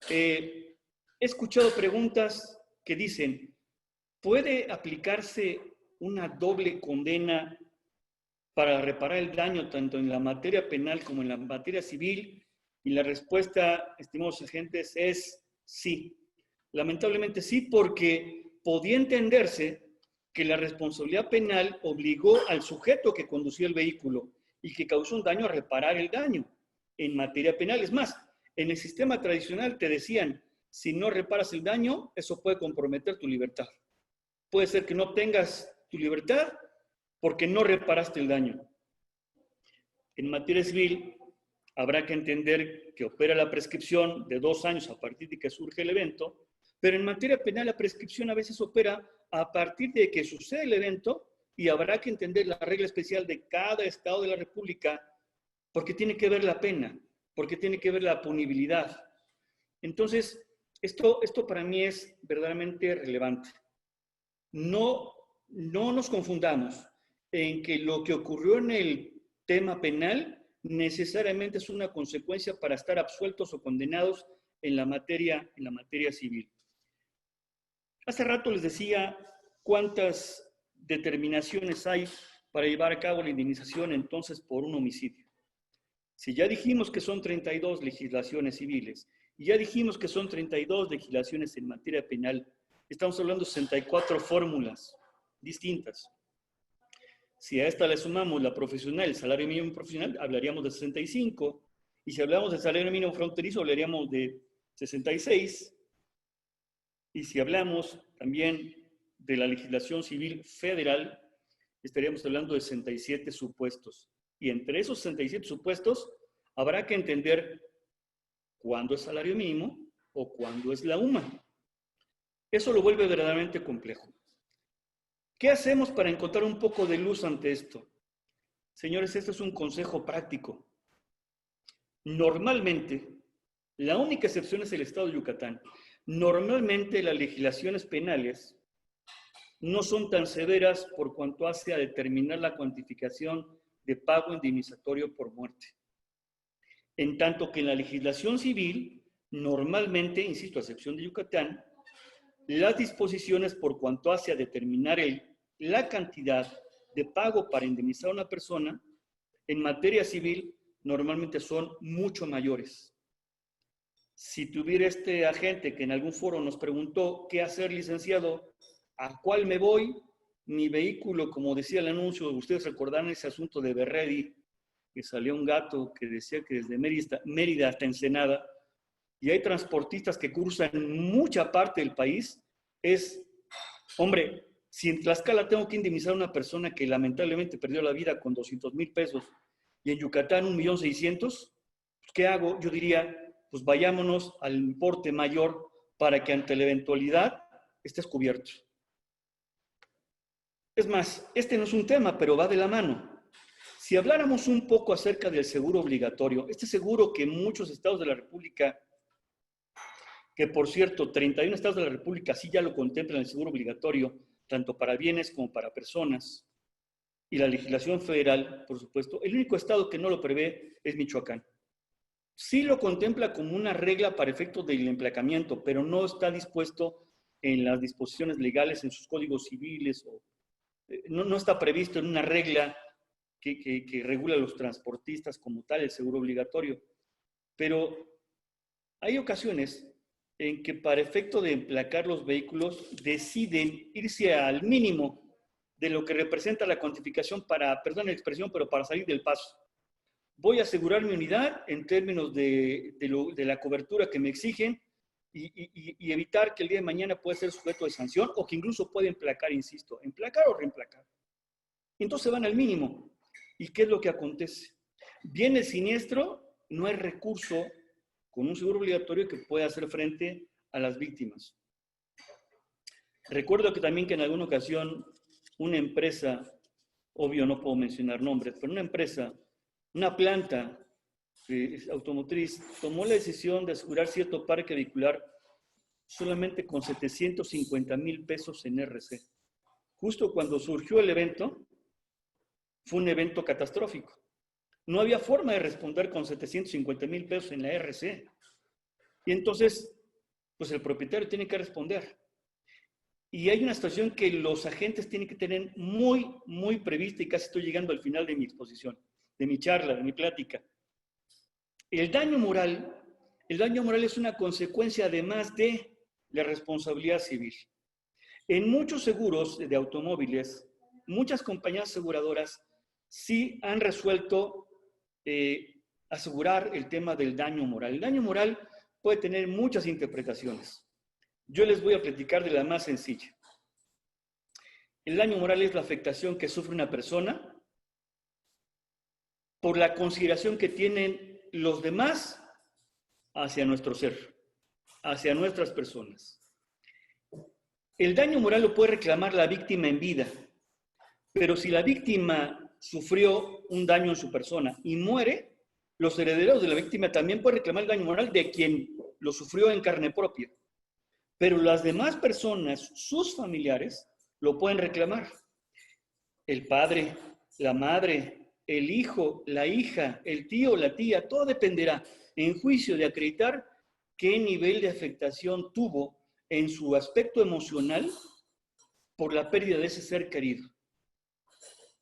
He escuchado preguntas que dicen, ¿puede aplicarse una doble condena para reparar el daño tanto en la materia penal como en la materia civil? Y la respuesta, estimados agentes, es sí. Lamentablemente sí, porque podía entenderse que la responsabilidad penal obligó al sujeto que conducía el vehículo y que causó un daño a reparar el daño en materia penal. Es más, en el sistema tradicional te decían, si no reparas el daño, eso puede comprometer tu libertad. Puede ser que no tengas tu libertad porque no reparaste el daño. En materia civil, habrá que entender que opera la prescripción de 2 años a partir de que surge el evento, pero en materia penal la prescripción a veces opera a partir de que sucede el evento y habrá que entender la regla especial de cada estado de la República porque tiene que ver la pena, porque tiene que ver la punibilidad. Entonces, esto para mí es verdaderamente relevante. No nos confundamos en que lo que ocurrió en el tema penal necesariamente es una consecuencia para estar absueltos o condenados en la materia civil. Hace rato les decía cuántas determinaciones hay para llevar a cabo la indemnización entonces por un homicidio. Si ya dijimos que son 32 legislaciones civiles y ya dijimos que son 32 legislaciones en materia penal, estamos hablando de 64 fórmulas distintas. Si a esta le sumamos la profesional, el salario mínimo profesional, hablaríamos de 65. Y si hablamos del salario mínimo fronterizo, hablaríamos de 66. Y si hablamos también de la legislación civil federal, estaríamos hablando de 67 supuestos. Y entre esos 67 supuestos, habrá que entender cuándo es salario mínimo o cuándo es la UMA. Eso lo vuelve verdaderamente complejo. ¿Qué hacemos para encontrar un poco de luz ante esto? Señores, esto es un consejo práctico. Normalmente, la única excepción es el Estado de Yucatán. Normalmente las legislaciones penales no son tan severas por cuanto hace a determinar la cuantificación de pago indemnizatorio por muerte. En tanto que en la legislación civil, normalmente, insisto, a excepción de Yucatán, las disposiciones por cuanto hace a determinar la cantidad de pago para indemnizar a una persona, en materia civil, normalmente son mucho mayores. Si tuviera este agente que en algún foro nos preguntó qué hacer, licenciado, ¿a cuál me voy? Mi vehículo, como decía el anuncio, ustedes recordarán ese asunto de Berredi, que salió un gato que decía que desde Mérida hasta Ensenada, y hay transportistas que cruzan mucha parte del país, hombre, si en Tlaxcala tengo que indemnizar a una persona que lamentablemente perdió la vida con 200,000 pesos y en Yucatán 1,600,000, pues, ¿qué hago? Yo diría, pues vayámonos al importe mayor para que ante la eventualidad estés cubierto. Es más, este no es un tema, pero va de la mano. Si habláramos un poco acerca del seguro obligatorio, este seguro que muchos estados de la República, que por cierto, 31 estados de la República sí ya lo contemplan el seguro obligatorio, tanto para bienes como para personas, y la legislación federal, por supuesto, el único estado que no lo prevé es Michoacán. Sí lo contempla como una regla para efectos del emplacamiento, pero no está dispuesto en las disposiciones legales, en sus códigos civiles, o no está previsto en una regla que regula a los transportistas como tal, el seguro obligatorio. Pero hay ocasiones en que para efecto de emplacar los vehículos deciden irse al mínimo de lo que representa la cuantificación perdón la expresión, pero para salir del paso. Voy a asegurar mi unidad en términos de la cobertura que me exigen y evitar que el día de mañana pueda ser sujeto de sanción o que incluso puede emplacar, insisto, emplacar o reemplacar. Entonces van al mínimo. ¿Y qué es lo que acontece? Viene el siniestro, no hay recurso con un seguro obligatorio que pueda hacer frente a las víctimas. Recuerdo que también que en alguna ocasión una empresa, obvio no puedo mencionar nombres, pero una empresa, una planta automotriz, tomó la decisión de asegurar cierto parque vehicular solamente con 750,000 pesos en RC. Justo cuando surgió el evento, fue un evento catastrófico. No había forma de responder con 750,000 pesos en la RC. Y entonces, pues el propietario tiene que responder. Y hay una situación que los agentes tienen que tener muy prevista, y casi estoy llegando al final de mi exposición, de mi charla, de mi plática. El daño moral es una consecuencia además de la responsabilidad civil. En muchos seguros de automóviles, muchas compañías aseguradoras sí han resuelto asegurar el tema del daño moral. El daño moral puede tener muchas interpretaciones. Yo les voy a platicar de la más sencilla. El daño moral es la afectación que sufre una persona por la consideración que tienen los demás hacia nuestro ser, hacia nuestras personas. El daño moral lo puede reclamar la víctima en vida, pero si la víctima sufrió un daño en su persona y muere, los herederos de la víctima también pueden reclamar el daño moral de quien lo sufrió en carne propia. Pero las demás personas, sus familiares, lo pueden reclamar. El padre, la madre, el hijo, la hija, el tío, la tía, todo dependerá en juicio de acreditar qué nivel de afectación tuvo en su aspecto emocional por la pérdida de ese ser querido.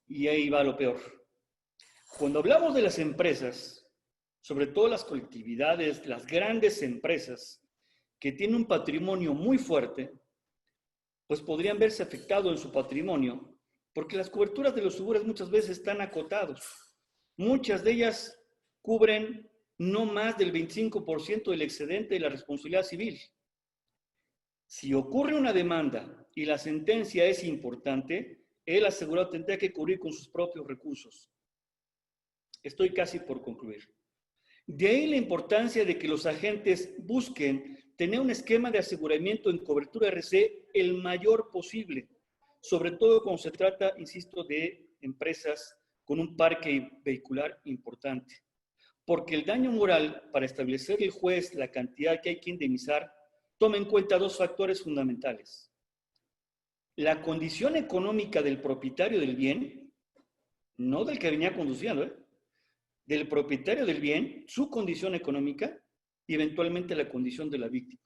Y ahí va lo peor. Cuando hablamos de las empresas, sobre todo las colectividades, las grandes empresas que tienen un patrimonio muy fuerte, pues podrían verse afectados en su patrimonio, porque las coberturas de los seguros muchas veces están acotados. Muchas de ellas cubren no más del 25% del excedente de la responsabilidad civil. Si ocurre una demanda y la sentencia es importante, el asegurado tendrá que cubrir con sus propios recursos. Estoy casi por concluir. De ahí la importancia de que los agentes busquen tener un esquema de aseguramiento en cobertura RC el mayor posible, sobre todo cuando se trata, insisto, de empresas con un parque vehicular importante. Porque el daño moral, para establecer el juez la cantidad que hay que indemnizar, toma en cuenta dos factores fundamentales. La condición económica del propietario del bien, no del que venía conduciendo, del propietario del bien, su condición económica y eventualmente la condición de la víctima.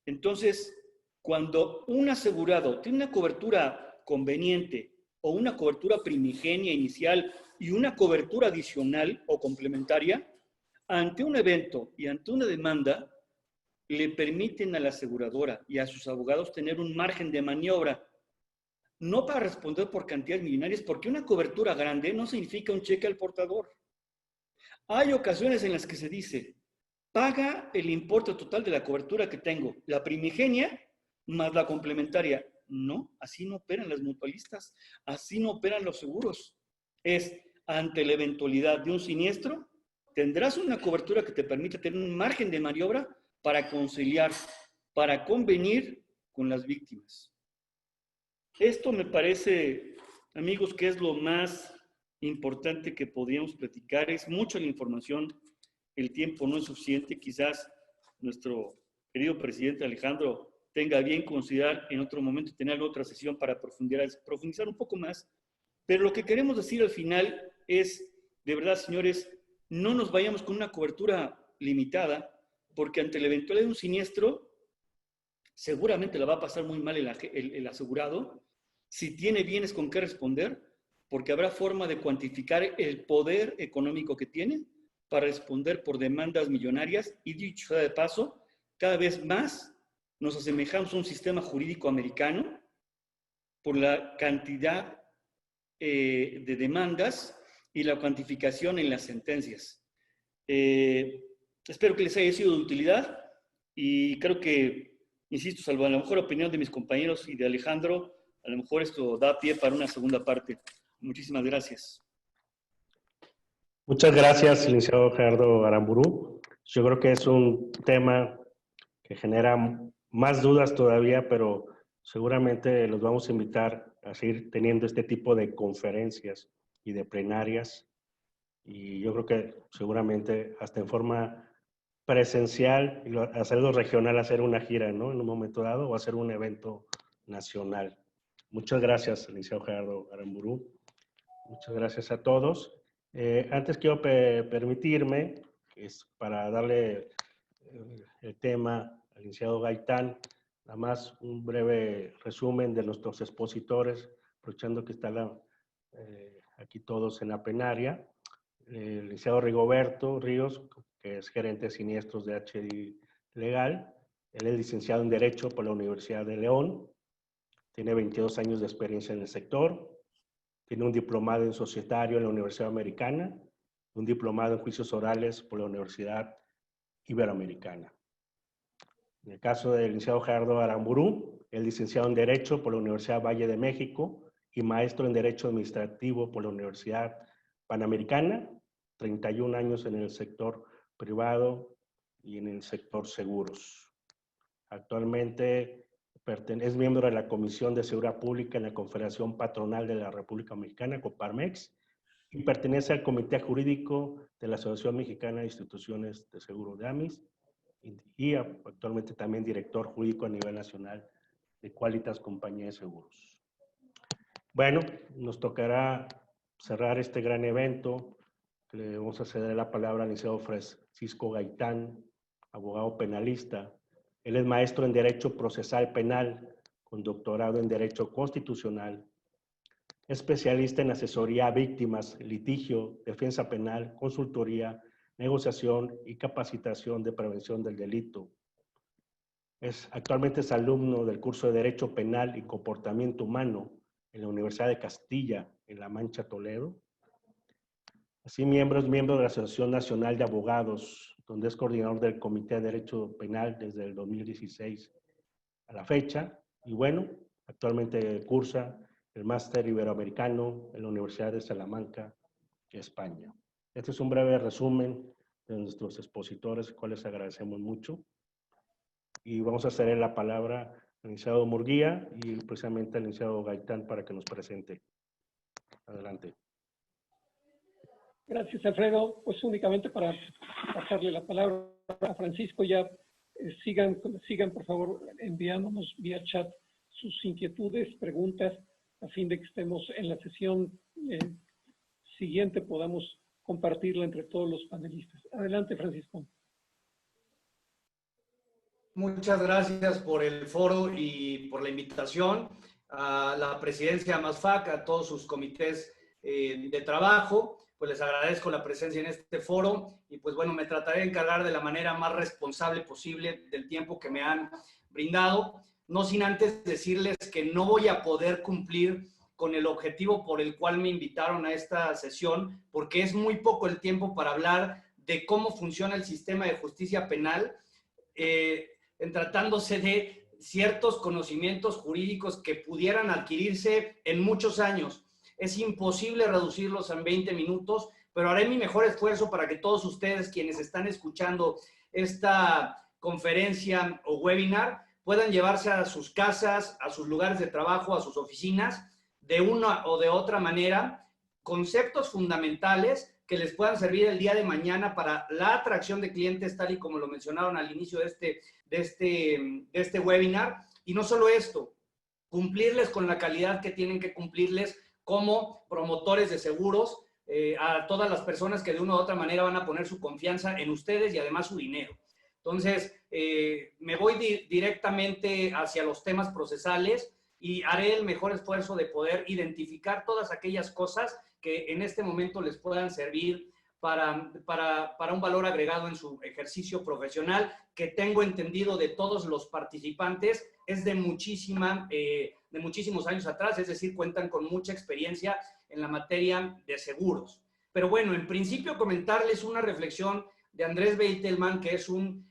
Entonces, cuando un asegurado tiene una cobertura conveniente o una cobertura primigenia inicial y una cobertura adicional o complementaria, ante un evento y ante una demanda, le permiten a la aseguradora y a sus abogados tener un margen de maniobra, no para responder por cantidades millonarias, porque una cobertura grande no significa un cheque al portador. Hay ocasiones en las que se dice, paga el importe total de la cobertura que tengo, la primigenia más la complementaria. No, así no operan las mutualistas, así no operan los seguros. Es ante la eventualidad de un siniestro, tendrás una cobertura que te permite tener un margen de maniobra para conciliar, para convenir con las víctimas. Esto me parece, amigos, que es lo más importante que podríamos platicar. Es mucha la información, el tiempo no es suficiente. Quizás nuestro querido presidente Alejandro tenga bien considerar en otro momento tener otra sesión para profundizar un poco más. Pero lo que queremos decir al final es, de verdad, señores, no nos vayamos con una cobertura limitada, porque ante la eventualidad de un siniestro, seguramente la va a pasar muy mal el asegurado, si tiene bienes con qué responder, porque habrá forma de cuantificar el poder económico que tiene para responder por demandas millonarias, y dicho sea de paso, cada vez más nos asemejamos a un sistema jurídico americano por la cantidad de demandas y la cuantificación en las sentencias. Espero que les haya sido de utilidad y creo que, insisto, salvo a la mejor opinión de mis compañeros y de Alejandro, a lo mejor esto da pie para una segunda parte. Muchísimas gracias. Muchas gracias, licenciado Gerardo Aramburu. Yo creo que es un tema que genera más dudas todavía, pero seguramente los vamos a invitar a seguir teniendo este tipo de conferencias y de plenarias. Y yo creo que seguramente hasta en forma presencial, y hacerlo regional, hacer una gira, ¿no? En un momento dado, o hacer un evento nacional. Muchas gracias, licenciado Gerardo Aramburu. Muchas gracias a todos. Antes quiero permitirme, para darle el tema al licenciado Gaitán, nada más un breve resumen de nuestros expositores, aprovechando que están aquí todos en la plenaria. El licenciado Rigoberto Ríos, que es gerente de siniestros de HDI Legal. Él es licenciado en Derecho por la Universidad de León. Tiene 22 años de experiencia en el sector. Tiene un diplomado en societario en la Universidad Americana, un diplomado en juicios orales por la Universidad Iberoamericana. En el caso del licenciado Gerardo Aramburu, es licenciado en Derecho por la Universidad Valle de México y maestro en Derecho Administrativo por la Universidad Panamericana, 31 años en el sector privado y en el sector seguros. Actualmente es miembro de la Comisión de Seguridad Pública en la Confederación Patronal de la República Mexicana, Coparmex, y pertenece al Comité Jurídico de la Asociación Mexicana de Instituciones de Seguro de AMIS, y actualmente también director jurídico a nivel nacional de Qualitas Compañía de Seguros. Bueno, nos tocará cerrar este gran evento. Le vamos a ceder la palabra al licenciado Francisco Gaitán, abogado penalista. Él es maestro en Derecho Procesal Penal, con doctorado en Derecho Constitucional, especialista en asesoría a víctimas, litigio, defensa penal, consultoría, negociación y capacitación de prevención del delito. Actualmente es alumno del curso de Derecho Penal y Comportamiento Humano en la Universidad de Castilla, en La Mancha, Toledo. Así, es miembro de la Asociación Nacional de Abogados, donde es coordinador del Comité de Derecho Penal desde el 2016 a la fecha. Y bueno, actualmente cursa el Máster Iberoamericano en la Universidad de Salamanca, España. Este es un breve resumen de nuestros expositores, cuales agradecemos mucho. Y vamos a ceder la palabra al licenciado Murguía y precisamente al licenciado Gaitán para que nos presente. Adelante. Gracias, Alfredo. Pues únicamente para pasarle la palabra a Francisco, ya sigan por favor enviándonos vía chat sus inquietudes, preguntas, a fin de que estemos en la sesión siguiente, podamos compartirla entre todos los panelistas. Adelante, Francisco. Muchas gracias por el foro y por la invitación a la presidencia MASFAC, a todos sus comités de trabajo. Pues les agradezco la presencia en este foro y pues bueno, me trataré de encargar de la manera más responsable posible del tiempo que me han brindado, no sin antes decirles que no voy a poder cumplir con el objetivo por el cual me invitaron a esta sesión, porque es muy poco el tiempo para hablar de cómo funciona el sistema de justicia penal, en tratándose de ciertos conocimientos jurídicos que pudieran adquirirse en muchos años. Es imposible reducirlos en 20 minutos, pero haré mi mejor esfuerzo para que todos ustedes, quienes están escuchando esta conferencia o webinar, puedan llevarse a sus casas, a sus lugares de trabajo, a sus oficinas, de una o de otra manera, conceptos fundamentales que les puedan servir el día de mañana para la atracción de clientes, tal y como lo mencionaron al inicio de este webinar. Y no solo esto, cumplirles con la calidad que tienen que cumplirles como promotores de seguros a todas las personas que de una u otra manera van a poner su confianza en ustedes y además su dinero. Entonces, me voy directamente hacia los temas procesales y haré el mejor esfuerzo de poder identificar todas aquellas cosas que en este momento les puedan servir para un valor agregado en su ejercicio profesional, que tengo entendido de todos los participantes es de muchísimos años atrás, es decir, cuentan con mucha experiencia en la materia de seguros. Pero bueno, en principio comentarles una reflexión de Andrés Beitelman, que es un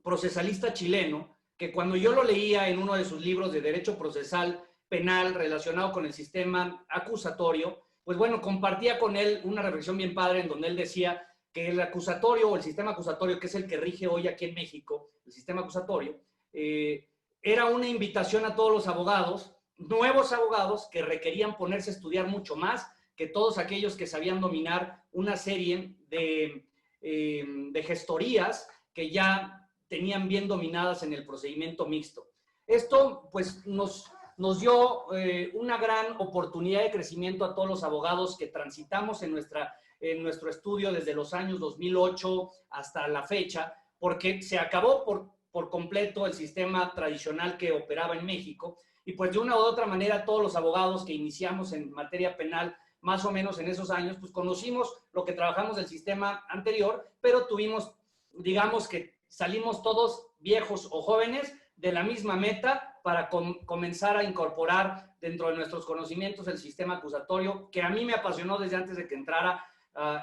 procesalista chileno, que cuando yo lo leía en uno de sus libros de Derecho Procesal Penal relacionado con el sistema acusatorio, pues bueno, compartía con él una reflexión bien padre en donde él decía que el acusatorio o el sistema acusatorio, que es el que rige hoy aquí en México, el sistema acusatorio, era una invitación a todos los abogados, nuevos abogados, que requerían ponerse a estudiar mucho más que todos aquellos que sabían dominar una serie de gestorías que ya tenían bien dominadas en el procedimiento mixto. Esto pues nos dio una gran oportunidad de crecimiento a todos los abogados que transitamos en nuestro estudio desde los años 2008 hasta la fecha, porque se acabó por completo el sistema tradicional que operaba en México, y pues de una u otra manera todos los abogados que iniciamos en materia penal más o menos en esos años, pues conocimos lo que trabajamos del sistema anterior, pero tuvimos, digamos que salimos todos viejos o jóvenes de la misma meta para comenzar a incorporar dentro de nuestros conocimientos el sistema acusatorio, que a mí me apasionó desde antes de que entrara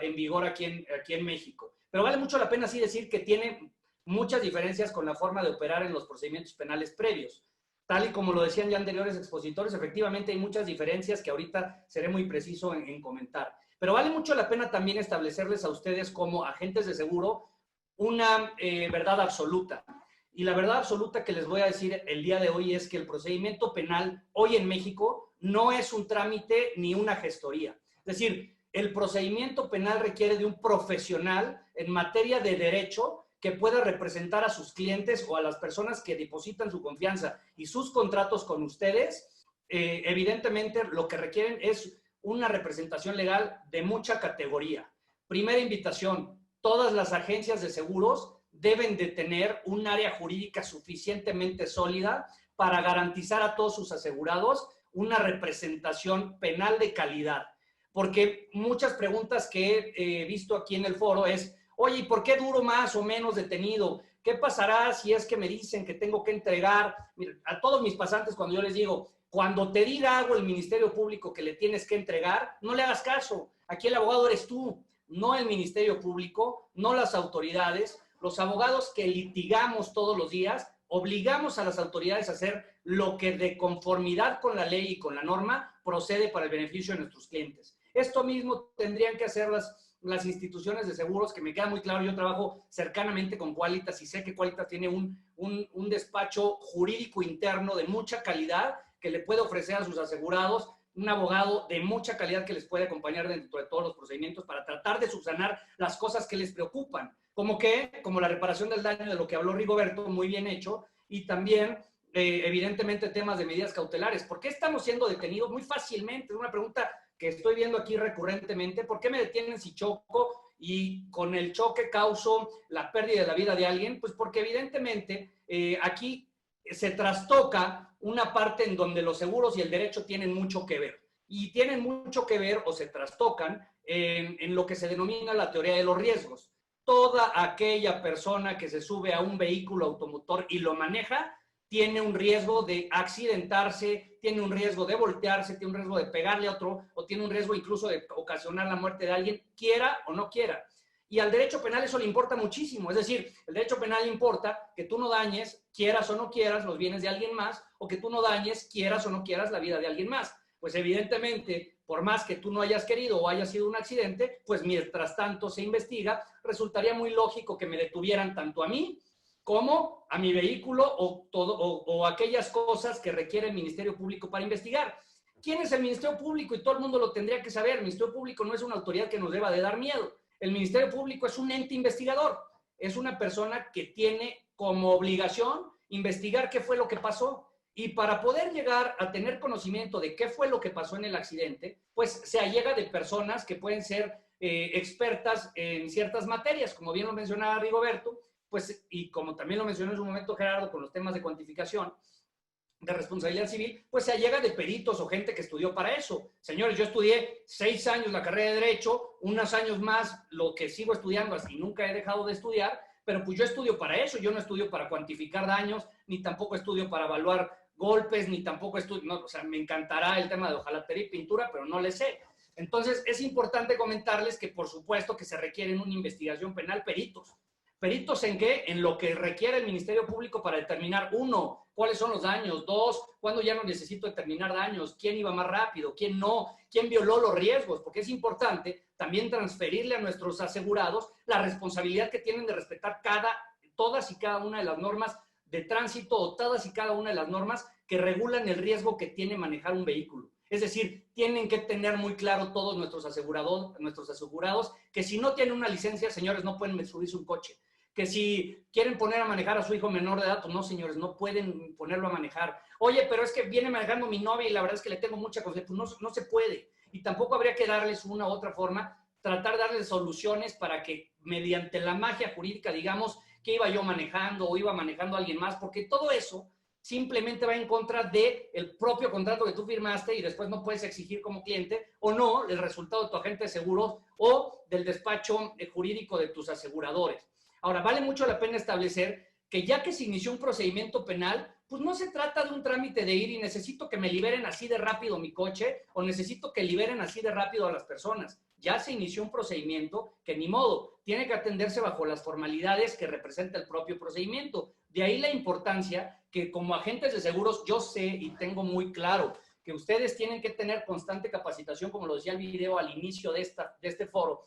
en vigor aquí en México. Pero vale mucho la pena sí decir que tiene muchas diferencias con la forma de operar en los procedimientos penales previos. Tal y como lo decían ya anteriores expositores, efectivamente hay muchas diferencias que ahorita seré muy preciso en comentar. Pero vale mucho la pena también establecerles a ustedes como agentes de seguro una verdad absoluta. Y la verdad absoluta que les voy a decir el día de hoy es que el procedimiento penal hoy en México no es un trámite ni una gestoría. Es decir, el procedimiento penal requiere de un profesional en materia de derecho que pueda representar a sus clientes o a las personas que depositan su confianza y sus contratos con ustedes. Evidentemente, lo que requieren es una representación legal de mucha categoría. Primera invitación, todas las agencias de seguros deben de tener un área jurídica suficientemente sólida para garantizar a todos sus asegurados una representación penal de calidad. Porque muchas preguntas que he visto aquí en el foro es: oye, ¿y por qué duro más o menos detenido? ¿Qué pasará si es que me dicen que tengo que entregar? Mira, a todos mis pasantes, cuando yo les digo, cuando te diga algo el Ministerio Público que le tienes que entregar, no le hagas caso. Aquí el abogado eres tú, no el Ministerio Público, no las autoridades. Los abogados que litigamos todos los días, obligamos a las autoridades a hacer lo que de conformidad con la ley y con la norma procede para el beneficio de nuestros clientes. Esto mismo tendrían que hacer las instituciones de seguros, que me queda muy claro. Yo trabajo cercanamente con Qualitas y sé que Qualitas tiene un despacho jurídico interno de mucha calidad que le puede ofrecer a sus asegurados un abogado de mucha calidad que les puede acompañar dentro de todos los procedimientos para tratar de subsanar las cosas que les preocupan, como la reparación del daño, de lo que habló Rigoberto, muy bien hecho, y también evidentemente temas de medidas cautelares. ¿Por qué estamos siendo detenidos? Muy fácilmente, es una pregunta que estoy viendo aquí recurrentemente. ¿Por qué me detienen si choco y con el choque causo la pérdida de la vida de alguien? Pues porque evidentemente aquí se trastoca una parte en donde los seguros y el derecho tienen mucho que ver. Y tienen mucho que ver o se trastocan en lo que se denomina la teoría de los riesgos. Toda aquella persona que se sube a un vehículo automotor y lo maneja tiene un riesgo de accidentarse, tiene un riesgo de voltearse, tiene un riesgo de pegarle a otro, o tiene un riesgo incluso de ocasionar la muerte de alguien, quiera o no quiera. Y al derecho penal eso le importa muchísimo. Es decir, el derecho penal importa que tú no dañes, quieras o no quieras, los bienes de alguien más, o que tú no dañes, quieras o no quieras, la vida de alguien más. Pues evidentemente, por más que tú no hayas querido o haya sido un accidente, pues mientras tanto se investiga, resultaría muy lógico que me detuvieran tanto a mí como a mi vehículo o aquellas cosas que requiere el Ministerio Público para investigar. ¿Quién es el Ministerio Público? Y todo el mundo lo tendría que saber. El Ministerio Público no es una autoridad que nos deba de dar miedo. El Ministerio Público es un ente investigador. Es una persona que tiene como obligación investigar qué fue lo que pasó. Y para poder llegar a tener conocimiento de qué fue lo que pasó en el accidente, pues se allega de personas que pueden ser expertas en ciertas materias, como bien lo mencionaba Rigoberto, pues, y como también lo mencionó en su momento Gerardo con los temas de cuantificación de responsabilidad civil, pues se allega de peritos o gente que estudió para eso. Señores, yo estudié 6 años la carrera de Derecho, unos años más lo que sigo estudiando, así nunca he dejado de estudiar, pero pues yo estudio para eso. Yo no estudio para cuantificar daños, ni tampoco estudio para evaluar golpes, ni tampoco estudio, no, o sea, me encantará el tema de hojalatería y pintura, pero no le sé. Entonces, es importante comentarles que por supuesto que se requiere en una investigación penal peritos ¿Peritos en qué? En lo que requiere el Ministerio Público para determinar, 1, cuáles son los daños, 2, cuándo ya no necesito determinar daños, quién iba más rápido, quién no, quién violó los riesgos, porque es importante también transferirle a nuestros asegurados la responsabilidad que tienen de respetar todas y cada una de las normas de tránsito o todas y cada una de las normas que regulan el riesgo que tiene manejar un vehículo. Es decir, tienen que tener muy claro todos nuestros asegurados que si no tienen una licencia, señores, no pueden subirse un coche. Que si quieren poner a manejar a su hijo menor de edad, pues no, señores, no pueden ponerlo a manejar. Oye, pero es que viene manejando mi novia y la verdad es que le tengo mucha confianza. Pues no se puede. Y tampoco habría que darles una u otra forma, tratar de darles soluciones para que mediante la magia jurídica digamos que iba yo manejando o iba manejando a alguien más, porque todo eso simplemente va en contra del propio contrato que tú firmaste y después no puedes exigir como cliente o no el resultado de tu agente de seguros o del despacho jurídico de tus aseguradores. Ahora, vale mucho la pena establecer que ya que se inició un procedimiento penal, pues no se trata de un trámite de ir y necesito que me liberen así de rápido mi coche o necesito que liberen así de rápido a las personas. Ya se inició un procedimiento que ni modo, tiene que atenderse bajo las formalidades que representa el propio procedimiento. De ahí la importancia que como agentes de seguros yo sé y tengo muy claro que ustedes tienen que tener constante capacitación, como lo decía el video al inicio de este foro,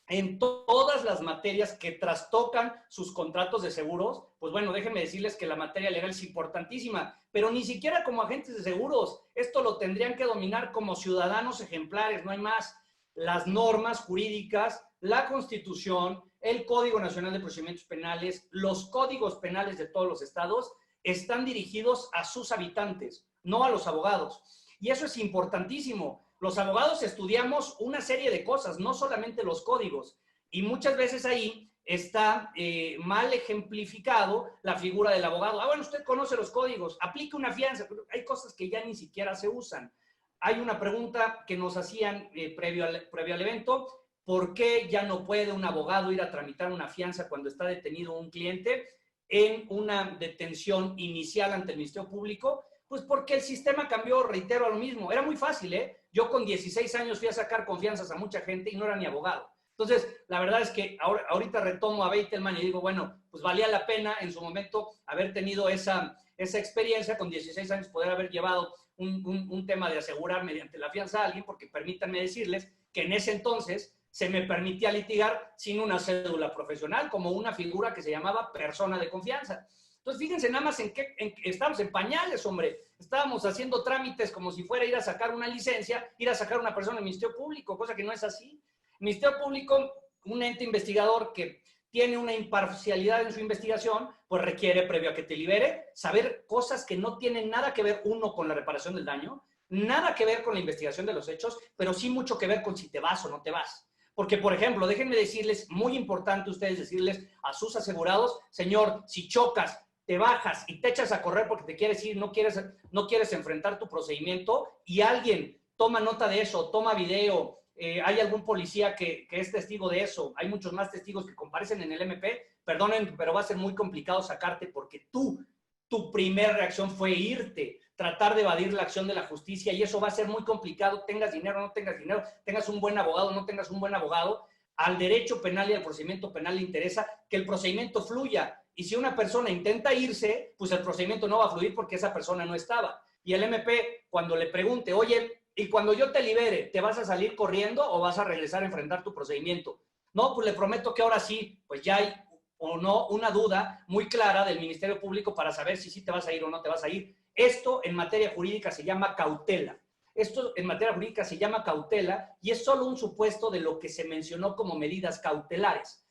en todas las materias que trastocan sus contratos de seguros. Pues bueno, déjenme decirles que la materia legal es importantísima, pero ni siquiera como agentes de seguros. Esto lo tendrían que dominar como ciudadanos ejemplares, no hay más. Las normas jurídicas, la Constitución, el Código Nacional de Procedimientos Penales, los códigos penales de todos los estados están dirigidos a sus habitantes, no a los abogados. Y eso es importantísimo. Los abogados estudiamos una serie de cosas, no solamente los códigos. Y muchas veces ahí está mal ejemplificado la figura del abogado. Bueno, usted conoce los códigos, aplique una fianza, pero hay cosas que ya ni siquiera se usan. Hay una pregunta que nos hacían previo al evento: ¿por qué ya no puede un abogado ir a tramitar una fianza cuando está detenido un cliente en una detención inicial ante el Ministerio Público? Pues porque el sistema cambió, reitero, a lo mismo. Era muy fácil, ¿eh? Yo con 16 años fui a sacar confianzas a mucha gente y no era ni abogado. Entonces, la verdad es que ahorita retomo a Beitelman y digo, bueno, pues valía la pena en su momento haber tenido esa experiencia, con 16 años poder haber llevado un tema de asegurar mediante la fianza a alguien, porque permítanme decirles que en ese entonces se me permitía litigar sin una cédula profesional, como una figura que se llamaba persona de confianza. Entonces, fíjense nada más en que estamos en pañales, hombre. Estábamos haciendo trámites como si fuera ir a sacar una licencia, ir a sacar una persona del Ministerio Público, cosa que no es así. El Ministerio Público, un ente investigador que tiene una imparcialidad en su investigación, pues requiere, previo a que te libere, saber cosas que no tienen nada que ver, uno, con la reparación del daño, nada que ver con la investigación de los hechos, pero sí mucho que ver con si te vas o no te vas. Porque, por ejemplo, déjenme decirles, muy importante ustedes decirles a sus asegurados, señor, si chocas, te bajas y te echas a correr porque te quieres ir, no quieres enfrentar tu procedimiento y alguien toma nota de eso, toma video, hay algún policía que es testigo de eso, hay muchos más testigos que comparecen en el MP, perdonen, pero va a ser muy complicado sacarte porque tu primera reacción fue irte, tratar de evadir la acción de la justicia y eso va a ser muy complicado, tengas dinero o no tengas dinero, tengas un buen abogado o no tengas un buen abogado. Al derecho penal y al procedimiento penal le interesa que el procedimiento fluya. Y si una persona intenta irse, pues el procedimiento no va a fluir porque esa persona no estaba. Y el MP, cuando le pregunte, oye, y cuando yo te libere, ¿te vas a salir corriendo o vas a regresar a enfrentar tu procedimiento? No, pues le prometo que ahora sí, pues ya hay o no una duda muy clara del Ministerio Público para saber si sí te vas a ir o no te vas a ir. Esto en materia jurídica se llama cautela. Esto en materia jurídica se llama cautela y es solo un supuesto de lo que se mencionó como medidas cautelares.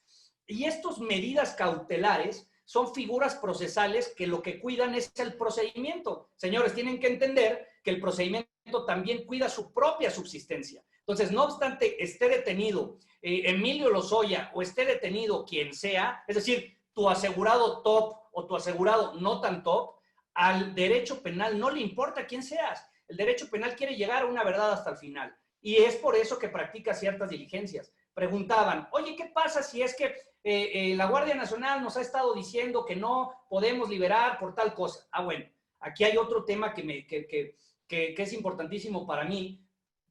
Y estas medidas cautelares son figuras procesales que lo que cuidan es el procedimiento. Señores, tienen que entender que el procedimiento también cuida su propia subsistencia. Entonces, no obstante esté detenido Emilio Lozoya o esté detenido quien sea, es decir, tu asegurado top o tu asegurado no tan top, al derecho penal no le importa quién seas. El derecho penal quiere llegar a una verdad hasta el final. Y es por eso que practica ciertas diligencias. Preguntaban, oye, ¿qué pasa si es que la Guardia Nacional nos ha estado diciendo que no podemos liberar por tal cosa? Ah, bueno, aquí hay otro tema que es importantísimo para mí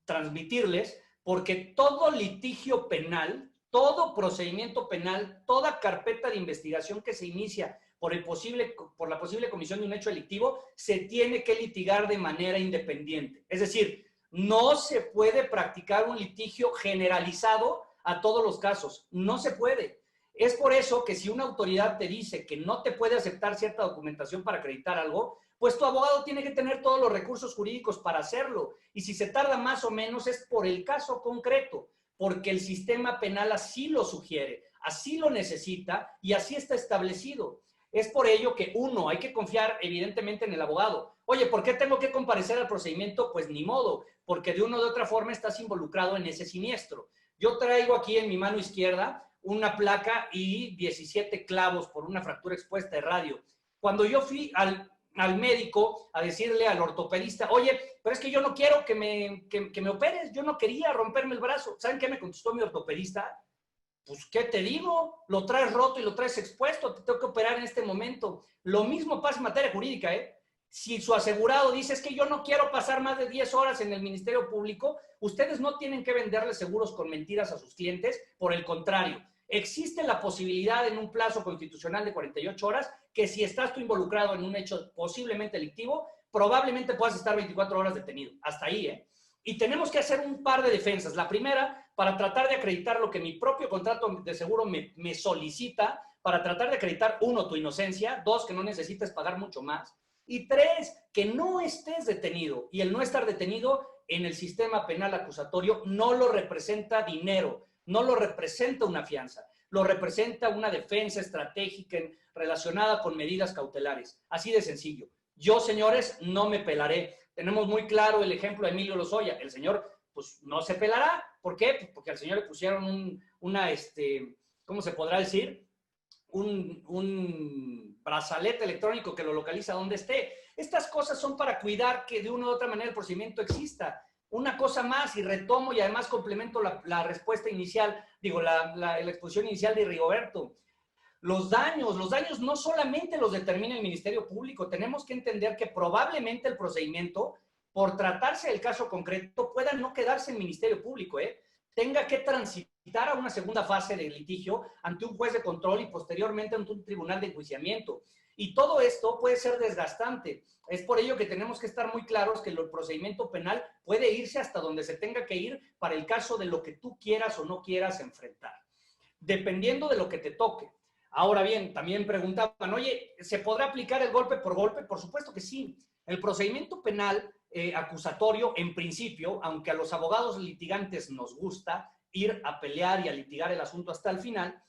transmitirles, porque todo litigio penal todo procedimiento penal, toda carpeta de investigación que se inicia por la posible comisión de un hecho delictivo, se tiene que litigar de manera independiente. Es decir, no se puede practicar un litigio generalizado a todos los casos. No se puede. Es por eso que si una autoridad te dice que no te puede aceptar cierta documentación para acreditar algo, pues tu abogado tiene que tener todos los recursos jurídicos para hacerlo. Y si se tarda más o menos es por el caso concreto, porque el sistema penal así lo sugiere, así lo necesita y así está establecido. Es por ello que, uno, hay que confiar evidentemente en el abogado. Oye, ¿por qué tengo que comparecer al procedimiento? Pues ni modo, porque de una u otra forma estás involucrado en ese siniestro. Yo traigo aquí en mi mano izquierda una placa y 17 clavos por una fractura expuesta de radio. Cuando yo fui al médico a decirle al ortopedista, oye, pero es que yo no quiero que me operes, yo no quería romperme el brazo. ¿Saben qué me contestó mi ortopedista? Pues, ¿qué te digo? Lo traes roto y lo traes expuesto, te tengo que operar en este momento. Lo mismo pasa en materia jurídica, ¿eh? Si su asegurado dice, es que yo no quiero pasar más de 10 horas en el Ministerio Público, ustedes no tienen que venderle seguros con mentiras a sus clientes, por el contrario. Existe la posibilidad en un plazo constitucional de 48 horas que si estás tú involucrado en un hecho posiblemente delictivo, probablemente puedas estar 24 horas detenido. Hasta ahí, ¿eh? Y tenemos que hacer un par de defensas. La primera, para tratar de acreditar lo que mi propio contrato de seguro me solicita, para tratar de acreditar, uno, tu inocencia, dos, que no necesites pagar mucho más, y tres, que no estés detenido. Y el no estar detenido en el sistema penal acusatorio no lo representa dinero, no lo representa una fianza, lo representa una defensa estratégica relacionada con medidas cautelares. Así de sencillo. Yo, señores, no me pelaré. Tenemos muy claro el ejemplo de Emilio Lozoya. El señor, pues, no se pelará. ¿Por qué? Pues porque al señor le pusieron ¿cómo se podrá decir? Un brazalete electrónico que lo localiza donde esté. Estas cosas son para cuidar que de una u otra manera el procedimiento exista. Una cosa más, y retomo y además complemento la respuesta inicial, la exposición inicial de Rigoberto. Los daños no solamente los determina el Ministerio Público. Tenemos que entender que probablemente el procedimiento, por tratarse del caso concreto, pueda no quedarse en el Ministerio Público, tenga que transitar a una segunda fase de litigio ante un juez de control y posteriormente ante un tribunal de enjuiciamiento. Y todo esto puede ser desgastante. Es por ello que tenemos que estar muy claros que el procedimiento penal puede irse hasta donde se tenga que ir para el caso de lo que tú quieras o no quieras enfrentar, dependiendo de lo que te toque. Ahora bien, también preguntaban, oye, ¿se podrá aplicar el golpe por golpe? Por supuesto que sí. El procedimiento penal acusatorio, en principio, aunque a los abogados litigantes nos gusta ir a pelear y a litigar el asunto hasta el final,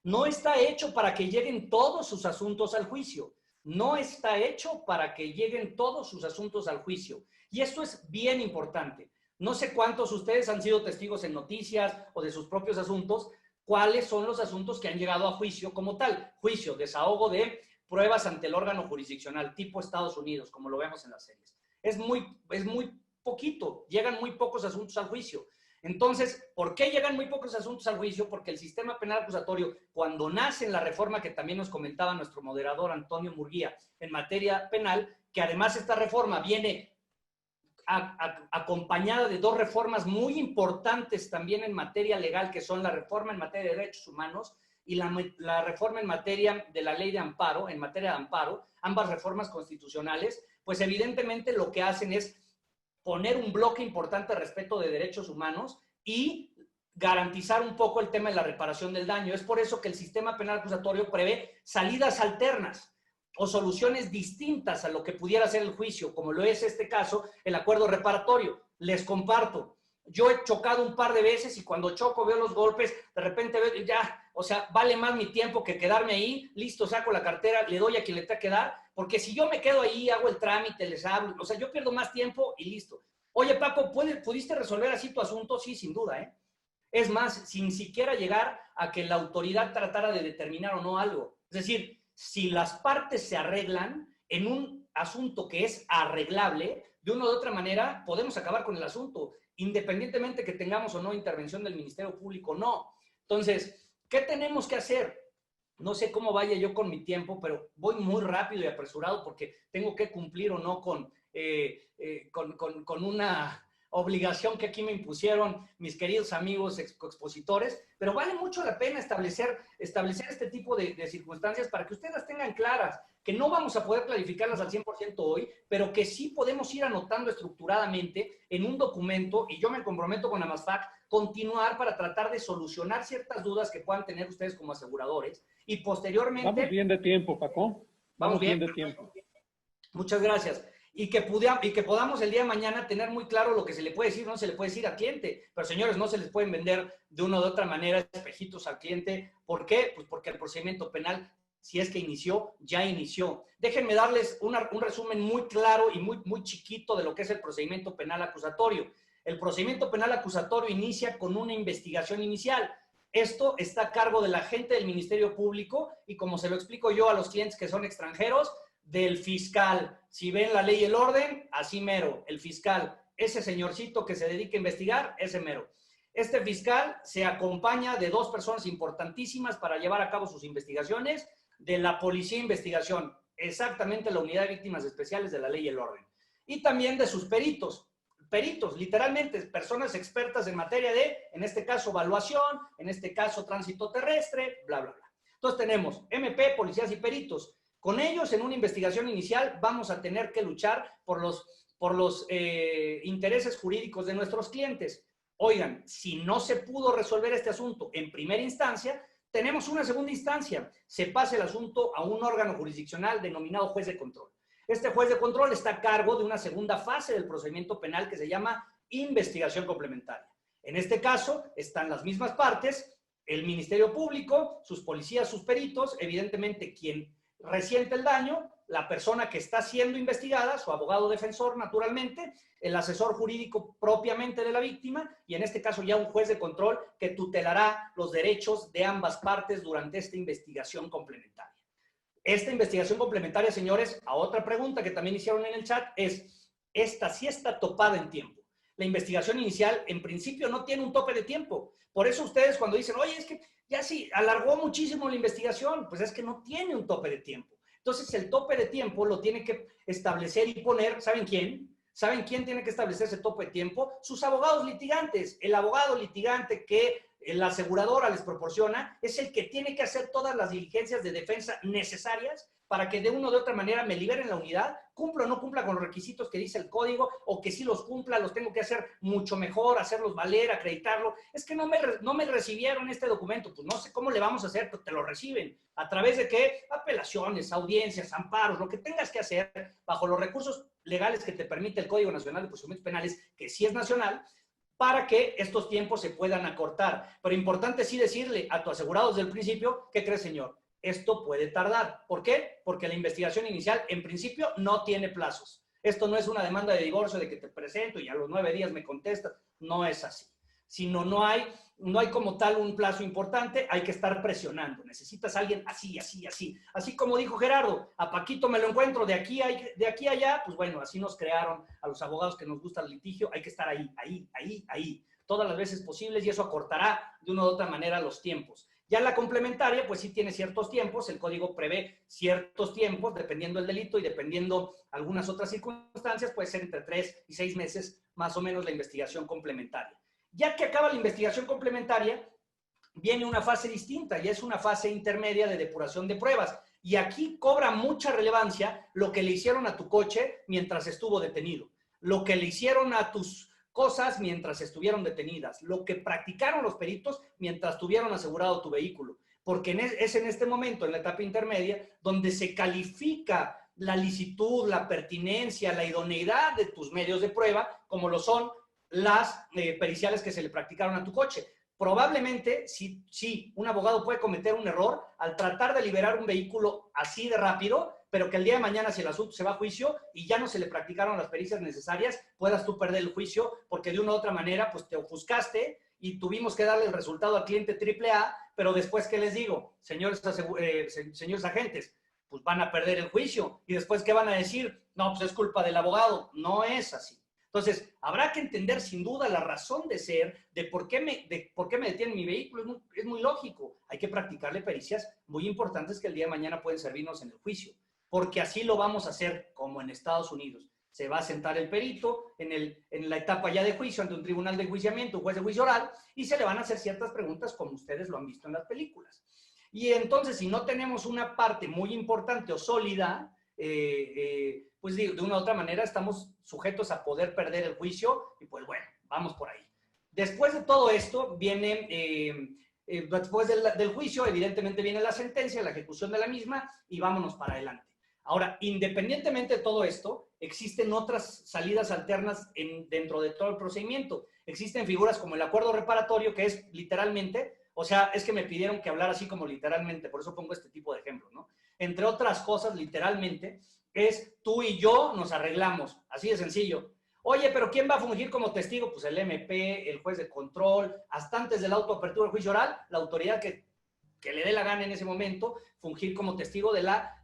no está hecho para que lleguen todos sus asuntos al juicio. No está hecho para que lleguen todos sus asuntos al juicio. Y esto es bien importante. No sé cuántos ustedes han sido testigos en noticias o de sus propios asuntos, cuáles son los asuntos que han llegado a juicio como tal. Juicio, desahogo de pruebas ante el órgano jurisdiccional, tipo Estados Unidos, como lo vemos en las series. Es muy poquito, llegan muy pocos asuntos al juicio. Entonces, ¿por qué llegan muy pocos asuntos al juicio? Porque el sistema penal acusatorio, cuando nace en la reforma que también nos comentaba nuestro moderador Antonio Murguía en materia penal, que además esta reforma viene acompañada de dos reformas muy importantes también en materia legal, que son la reforma en materia de derechos humanos y la reforma en materia de la ley de amparo, en materia de amparo, ambas reformas constitucionales, pues evidentemente lo que hacen es poner un bloque importante respecto de derechos humanos y garantizar un poco el tema de la reparación del daño. Es por eso que el sistema penal acusatorio prevé salidas alternas o soluciones distintas a lo que pudiera ser el juicio, como lo es este caso, el acuerdo reparatorio. Les comparto, yo he chocado un par de veces y cuando choco veo los golpes, de repente veo, ya, o sea, vale más mi tiempo que quedarme ahí, listo, saco la cartera, le doy a quien le tenga que dar, porque si yo me quedo ahí, hago el trámite, les hablo, o sea, yo pierdo más tiempo y listo. Oye, Paco, ¿pudiste resolver así tu asunto? Sí, sin duda, Es más, sin siquiera llegar a que la autoridad tratara de determinar o no algo. Es decir, si las partes se arreglan en un asunto que es arreglable, de una u otra manera podemos acabar con el asunto, independientemente que tengamos o no intervención del Ministerio Público, no. Entonces, ¿qué tenemos que hacer? No sé cómo vaya yo con mi tiempo, pero voy muy rápido y apresurado porque tengo que cumplir o no con obligación que aquí me impusieron mis queridos amigos expositores, pero vale mucho la pena establecer este tipo de circunstancias para que ustedes las tengan claras, que no vamos a poder clarificarlas al 100% hoy, pero que sí podemos ir anotando estructuradamente en un documento, y yo me comprometo con AMASFAC, continuar para tratar de solucionar ciertas dudas que puedan tener ustedes como aseguradores, y posteriormente... Vamos bien de tiempo, Paco. Vamos bien de tiempo. Muchas gracias. Y que podamos el día de mañana tener muy claro lo que se le puede decir, no se le puede decir al cliente. Pero señores, no se les pueden vender de una u otra manera espejitos al cliente. ¿Por qué? Pues porque el procedimiento penal, si es que inició, ya inició. Déjenme darles un resumen muy claro y muy chiquito de lo que es el procedimiento penal acusatorio. El procedimiento penal acusatorio inicia con una investigación inicial. Esto está a cargo del agente del Ministerio Público y, como se lo explico yo a los clientes que son extranjeros, del fiscal. Si ven la ley y el orden, así mero, el fiscal. Ese señorcito que se dedica a investigar, ese mero. Este fiscal se acompaña de dos personas importantísimas para llevar a cabo sus investigaciones, de la Policía de Investigación, exactamente la Unidad de Víctimas Especiales de la ley y el orden. Y también de sus peritos. Peritos, literalmente, personas expertas en materia de, en este caso, evaluación, en este caso, tránsito terrestre, bla, bla, bla. Entonces tenemos MP, policías y peritos. Con ellos, en una investigación inicial, vamos a tener que luchar por los intereses jurídicos de nuestros clientes. Oigan, si no se pudo resolver este asunto en primera instancia, tenemos una segunda instancia. Se pasa el asunto a un órgano jurisdiccional denominado juez de control. Este juez de control está a cargo de una segunda fase del procedimiento penal que se llama investigación complementaria. En este caso, están las mismas partes, el Ministerio Público, sus policías, sus peritos, evidentemente quien resiente el daño, la persona que está siendo investigada, su abogado defensor naturalmente, el asesor jurídico propiamente de la víctima y en este caso ya un juez de control que tutelará los derechos de ambas partes durante esta investigación complementaria. Esta investigación complementaria, señores, a otra pregunta que también hicieron en el chat es, esta sí está topada en tiempo. La investigación inicial en principio no tiene un tope de tiempo. Por eso ustedes cuando dicen, oye, es que ya sí, alargó muchísimo la investigación, pues es que no tiene un tope de tiempo. Entonces, el tope de tiempo lo tiene que establecer y poner, ¿saben quién? ¿Saben quién tiene que establecer ese tope de tiempo? Sus abogados litigantes. El abogado litigante que la aseguradora les proporciona es el que tiene que hacer todas las diligencias de defensa necesarias para que de una u otra manera me liberen la unidad, cumpla o no cumpla con los requisitos que dice el código, o que si los cumpla los tengo que hacer mucho mejor, hacerlos valer, acreditarlo. Es que no me recibieron este documento, pues no sé cómo le vamos a hacer, pero te lo reciben. ¿A través de qué? Apelaciones, audiencias, amparos, lo que tengas que hacer bajo los recursos legales que te permite el Código Nacional de Procedimientos Penales, que sí es nacional, para que estos tiempos se puedan acortar. Pero importante sí decirle a tu asegurado desde el principio, ¿qué crees, señor? Esto puede tardar. ¿Por qué? Porque la investigación inicial, en principio, no tiene plazos. Esto no es una demanda de divorcio de que te presento y a los 9 días me contestas. No es así. Sino no hay como tal un plazo importante, hay que estar presionando. Necesitas a alguien así, así, así. Así como dijo Gerardo, a Paquito me lo encuentro de aquí a allá, pues bueno, así nos crearon a los abogados que nos gusta el litigio. Hay que estar ahí, todas las veces posibles y eso acortará de una u otra manera los tiempos. Ya la complementaria, pues sí tiene ciertos tiempos, el código prevé ciertos tiempos, dependiendo del delito y dependiendo algunas otras circunstancias, puede ser entre 3 y 6 meses, más o menos, la investigación complementaria. Ya que acaba la investigación complementaria, viene una fase distinta y es una fase intermedia de depuración de pruebas. Y aquí cobra mucha relevancia lo que le hicieron a tu coche mientras estuvo detenido, lo que le hicieron a tus cosas mientras estuvieron detenidas, lo que practicaron los peritos mientras tuvieron asegurado tu vehículo, porque es en este momento, en la etapa intermedia, donde se califica la licitud, la pertinencia, la idoneidad de tus medios de prueba, como lo son las periciales que se le practicaron a tu coche. Probablemente, sí, un abogado puede cometer un error al tratar de liberar un vehículo así de rápido, pero que el día de mañana, si el asunto se va a juicio y ya no se le practicaron las pericias necesarias, puedas tú perder el juicio porque de una u otra manera pues te ofuscaste y tuvimos que darle el resultado al cliente AAA, pero después, ¿qué les digo? Señores agentes, pues van a perder el juicio y después, ¿qué van a decir? No, pues es culpa del abogado. No es así. Entonces, habrá que entender sin duda la razón de ser de por qué me detienen mi vehículo. Es muy lógico. Hay que practicarle pericias muy importantes que el día de mañana pueden servirnos en el juicio. Porque así lo vamos a hacer como en Estados Unidos. se va a sentar el perito en la etapa ya de juicio ante un tribunal de enjuiciamiento, un juez de juicio oral, y se le van a hacer ciertas preguntas como ustedes lo han visto en las películas. Y entonces, si no tenemos una parte muy importante o sólida, pues de una u otra manera estamos sujetos a poder perder el juicio y pues bueno, vamos por ahí. Después de todo esto viene, después del juicio, evidentemente viene la sentencia, la ejecución de la misma y vámonos para adelante. Ahora, independientemente de todo esto, existen otras salidas alternas dentro de todo el procedimiento. Existen figuras como el acuerdo reparatorio, que es literalmente, o sea, es que me pidieron que hablara así como literalmente, por eso pongo este tipo de ejemplos, ¿no? Entre otras cosas, literalmente, es tú y yo nos arreglamos, así de sencillo. Oye, pero ¿quién va a fungir como testigo? Pues el MP, el juez de control, hasta antes de la autoapertura del juicio oral, la autoridad que le dé la gana en ese momento, fungir como testigo de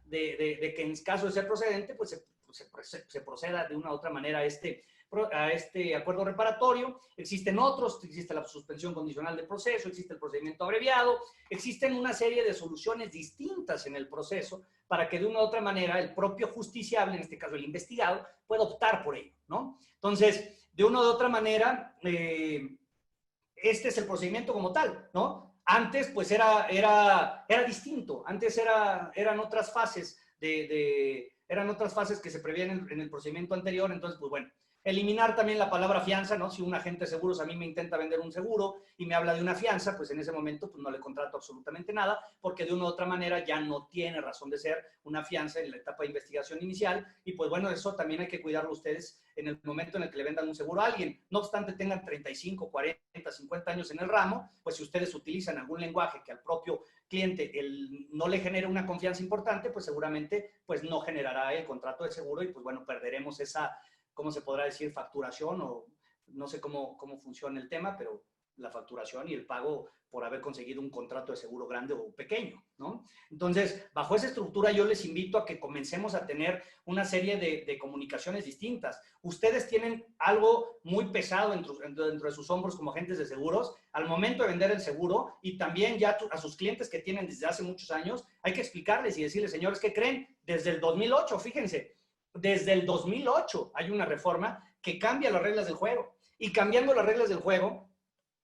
que en caso de ser procedente, pues se proceda de una u otra manera a este acuerdo reparatorio. Existen otros, existe la suspensión condicional de proceso, existe el procedimiento abreviado, existen una serie de soluciones distintas en el proceso para que de una u otra manera el propio justiciable, en este caso el investigado, pueda optar por ello, ¿no? Entonces, de una u otra manera, este es el procedimiento como tal, ¿no? Antes, pues, era distinto. Antes eran otras fases eran otras fases que se prevían en el procedimiento anterior. Entonces, pues, bueno, eliminar también la palabra fianza, ¿no? Si un agente de seguros a mí me intenta vender un seguro y me habla de una fianza, pues en ese momento pues no le contrato absolutamente nada, porque de una u otra manera ya no tiene razón de ser una fianza en la etapa de investigación inicial. Y pues bueno, eso también hay que cuidarlo ustedes en el momento en el que le vendan un seguro a alguien. No obstante tengan 35, 40, 50 años en el ramo, pues si ustedes utilizan algún lenguaje que al propio cliente no le genere una confianza importante, pues seguramente pues no generará el contrato de seguro y pues bueno, perderemos esa, ¿cómo se podrá decir? Facturación, o no sé cómo funciona el tema, pero la facturación y el pago por haber conseguido un contrato de seguro grande o pequeño, ¿no? Entonces, bajo esa estructura yo les invito a que comencemos a tener una serie de comunicaciones distintas. Ustedes tienen algo muy pesado dentro de sus hombros como agentes de seguros al momento de vender el seguro, y también ya a sus clientes que tienen desde hace muchos años, hay que explicarles y decirles, señores, ¿qué creen? Desde el 2008, fíjense, desde el 2008 hay una reforma que cambia las reglas del juego. Y cambiando las reglas del juego,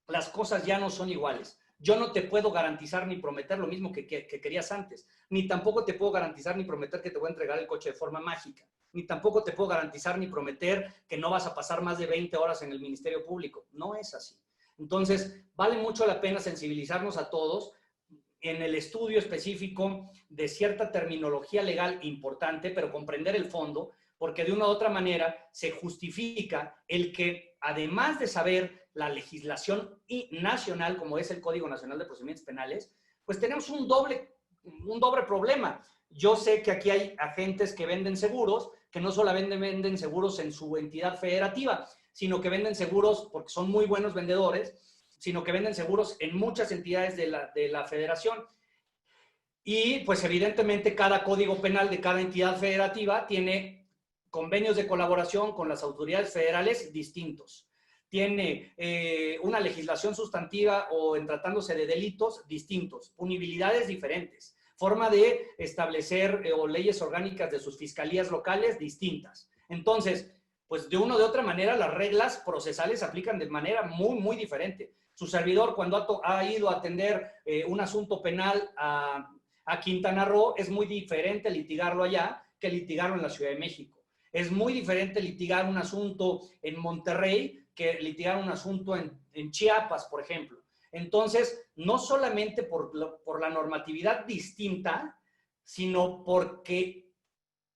las cosas ya no son iguales. Yo no te puedo garantizar ni prometer lo mismo que querías antes. Ni tampoco te puedo garantizar ni prometer que te voy a entregar el coche de forma mágica. Ni tampoco te puedo garantizar ni prometer que no vas a pasar más de 20 horas en el Ministerio Público. No es así. Entonces, vale mucho la pena sensibilizarnos a todos en el estudio específico de cierta terminología legal importante, pero comprender el fondo, porque de una u otra manera se justifica el que, además de saber la legislación nacional, como es el Código Nacional de Procedimientos Penales, pues tenemos un doble problema. Yo sé que aquí hay agentes que venden seguros, que no solamente venden seguros en su entidad federativa, sino que venden seguros porque son muy buenos vendedores, sino que venden seguros en muchas entidades de la federación. Y pues evidentemente cada código penal de cada entidad federativa tiene convenios de colaboración con las autoridades federales distintos. Tiene una legislación sustantiva o en tratándose de delitos distintos, punibilidades diferentes, forma de establecer o leyes orgánicas de sus fiscalías locales distintas. Entonces, pues de una o de otra manera las reglas procesales se aplican de manera muy, muy diferente. Su servidor, cuando ha ido a atender un asunto penal a Quintana Roo, es muy diferente litigarlo allá que litigarlo en la Ciudad de México. Es muy diferente litigar un asunto en Monterrey que litigar un asunto en Chiapas, por ejemplo. Entonces, no solamente por la normatividad distinta, sino porque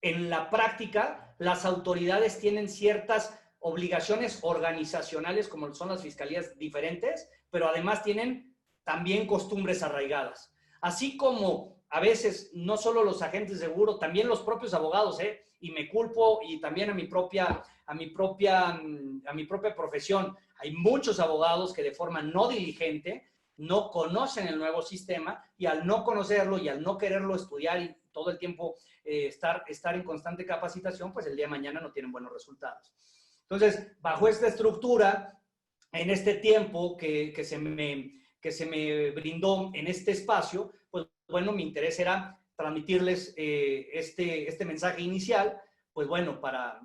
en la práctica las autoridades tienen ciertas obligaciones organizacionales, como son las fiscalías diferentes, pero además tienen también costumbres arraigadas. Así como a veces no solo los agentes de seguro, también los propios abogados, y me culpo, y también a mi propia profesión, hay muchos abogados que de forma no diligente no conocen el nuevo sistema, y al no conocerlo y al no quererlo estudiar y todo el tiempo estar en constante capacitación, pues el día de mañana no tienen buenos resultados. Entonces, bajo esta estructura, en este tiempo que se me brindó en este espacio, pues bueno, mi interés era transmitirles este mensaje inicial, pues bueno, para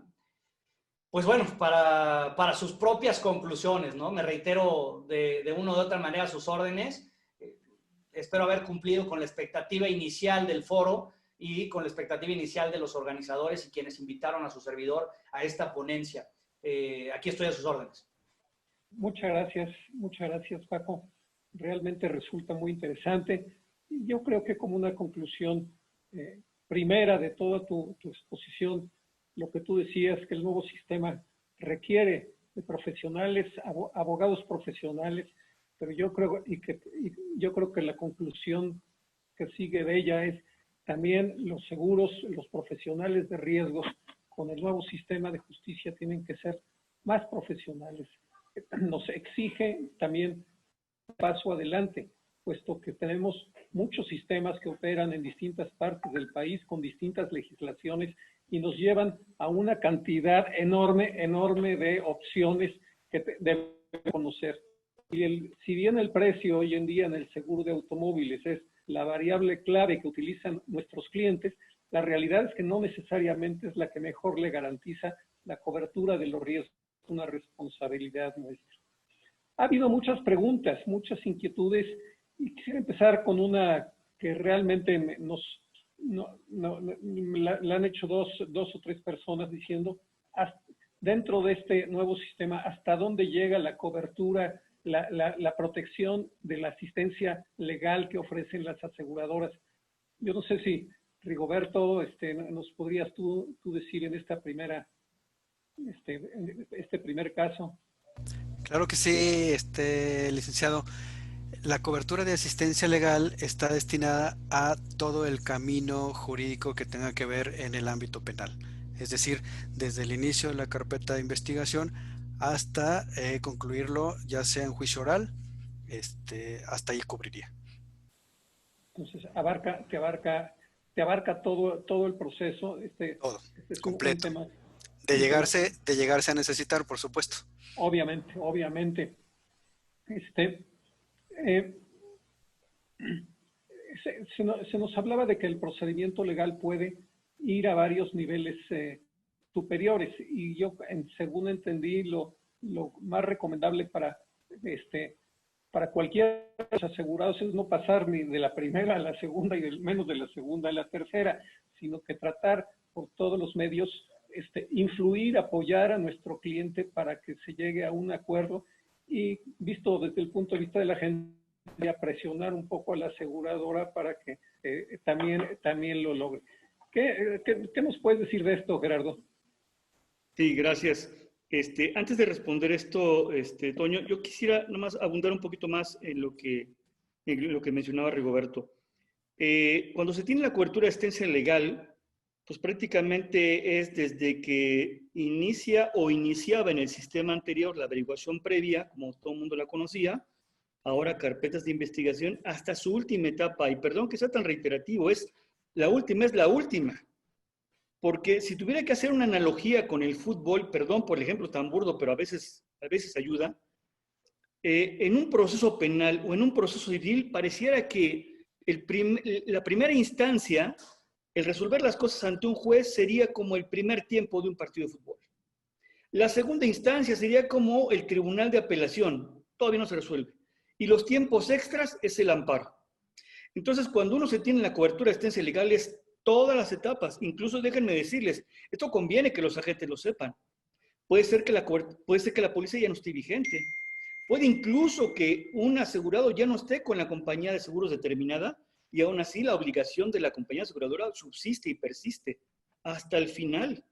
pues bueno, para sus propias conclusiones, ¿no? Me reitero de una u otra manera sus órdenes. Espero haber cumplido con la expectativa inicial del foro y con la expectativa inicial de los organizadores y quienes invitaron a su servidor a esta ponencia. Aquí estoy a sus órdenes. Muchas gracias, Paco. Realmente resulta muy interesante. Yo creo que como una conclusión primera de toda tu exposición, lo que tú decías, que el nuevo sistema requiere de profesionales, abogados profesionales, pero yo creo que la conclusión que sigue de ella es también los seguros, los profesionales de riesgos con el nuevo sistema de justicia tienen que ser más profesionales. Nos exige también paso adelante, puesto que tenemos muchos sistemas que operan en distintas partes del país con distintas legislaciones y nos llevan a una cantidad enorme de opciones que debemos conocer. Y si bien el precio hoy en día en el seguro de automóviles es la variable clave que utilizan nuestros clientes, la realidad es que no necesariamente es la que mejor le garantiza la cobertura de los riesgos, una responsabilidad nuestra. Ha habido muchas preguntas, muchas inquietudes, y quisiera empezar con una que realmente la han hecho dos o tres personas diciendo, dentro de este nuevo sistema, ¿hasta dónde llega la cobertura, la protección de la asistencia legal que ofrecen las aseguradoras? Yo no sé si, Rigoberto, nos podrías tú decir en esta primera, este primer caso. Claro que sí, licenciado. La cobertura de asistencia legal está destinada a todo el camino jurídico que tenga que ver en el ámbito penal. Es decir, desde el inicio de la carpeta de investigación hasta concluirlo, ya sea en juicio oral, hasta ahí cubriría. Entonces, te abarca todo el proceso. Todo, es completo. Un tema de llegarse a necesitar, por supuesto. Obviamente. Se nos hablaba de que el procedimiento legal puede ir a varios niveles superiores, y yo, según entendí, lo más recomendable para cualquier asegurado es no pasar ni de la primera a la segunda y menos de la segunda a la tercera, sino que tratar por todos los medios influir, apoyar a nuestro cliente para que se llegue a un acuerdo, y visto desde el punto de vista de la gente, a presionar un poco a la aseguradora para que también lo logre. ¿Qué nos puedes decir de esto, Gerardo? Sí, gracias. Antes de responder esto, Toño, yo quisiera nomás abundar un poquito más en lo que mencionaba Rigoberto. Cuando se tiene la cobertura de asistencia legal, pues prácticamente es desde que inicia o iniciaba en el sistema anterior la averiguación previa, como todo el mundo la conocía, ahora carpetas de investigación, hasta su última etapa. Y perdón que sea tan reiterativo, la última. Porque si tuviera que hacer una analogía con el fútbol, perdón por el ejemplo tan burdo, pero a veces ayuda, en un proceso penal o en un proceso civil pareciera que la primera instancia, el resolver las cosas ante un juez, sería como el primer tiempo de un partido de fútbol. La segunda instancia sería como el tribunal de apelación, todavía no se resuelve. Y los tiempos extras es el amparo. Entonces, cuando uno se tiene la cobertura de asistencia legal, es todas las etapas. Incluso déjenme decirles, esto conviene que los agentes lo sepan. Puede ser que la policía ya no esté vigente. Puede incluso que un asegurado ya no esté con la compañía de seguros determinada, y aún así la obligación de la compañía aseguradora subsiste y persiste hasta el final.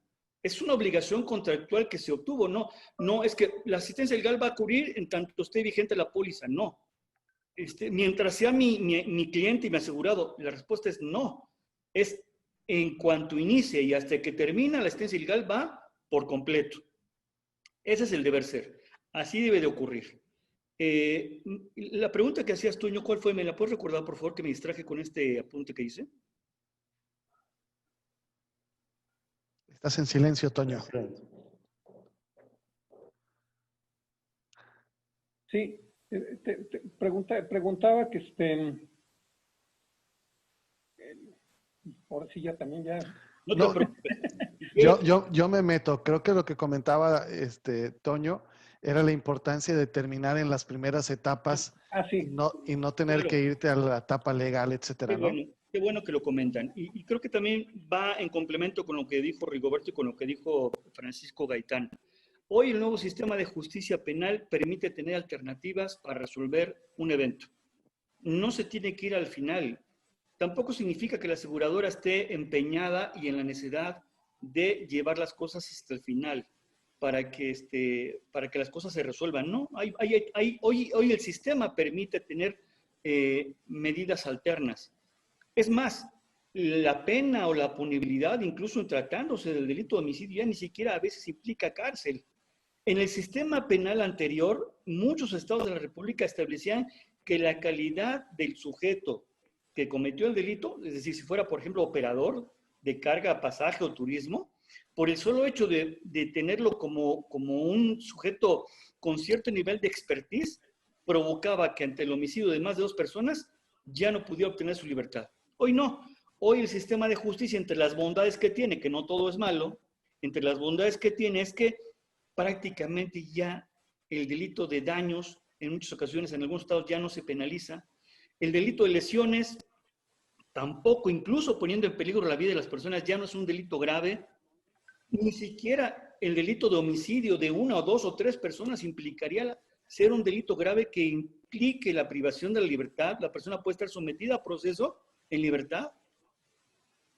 Es una obligación contractual que se obtuvo. No es que la asistencia legal va a cubrir en tanto esté vigente la póliza. No. Mientras sea mi cliente y mi asegurado, la respuesta es no. Es en cuanto inicie y hasta que termina la asistencia legal va por completo. Ese es el deber ser. Así debe de ocurrir. La pregunta que hacías, Toño, ¿cuál fue? ¿Me la puedes recordar, por favor, que me distraje con este apunte que hice? Estás en silencio, Toño. Sí, te preguntaba que ahora sí ya también ya. No te preocupes. Yo me meto. Creo que lo que comentaba Toño era la importancia de terminar en las primeras etapas y no tener que irte a la etapa legal, etcétera, ¿no? Qué bueno que lo comentan. Y creo que también va en complemento con lo que dijo Rigoberto y con lo que dijo Francisco Gaitán. Hoy el nuevo sistema de justicia penal permite tener alternativas para resolver un evento. No se tiene que ir al final. Tampoco significa que la aseguradora esté empeñada y en la necesidad de llevar las cosas hasta el final para que las cosas se resuelvan. No, hoy el sistema permite tener medidas alternas. Es más, la pena o la punibilidad, incluso tratándose del delito de homicidio, ya ni siquiera a veces implica cárcel. En el sistema penal anterior, muchos estados de la República establecían que la calidad del sujeto que cometió el delito, es decir, si fuera, por ejemplo, operador de carga, pasaje o turismo, por el solo hecho de tenerlo como un sujeto con cierto nivel de expertise, provocaba que ante el homicidio de más de 2 personas ya no pudiera obtener su libertad. Hoy no. Hoy el sistema de justicia, entre las bondades que tiene, que no todo es malo, entre las bondades que tiene es que prácticamente ya el delito de daños, en muchas ocasiones, en algunos estados ya no se penaliza. El delito de lesiones, tampoco, incluso poniendo en peligro la vida de las personas, ya no es un delito grave. Ni siquiera el delito de homicidio de 1 o 2 o 3 personas implicaría ser un delito grave que implique la privación de la libertad. La persona puede estar sometida a proceso en libertad.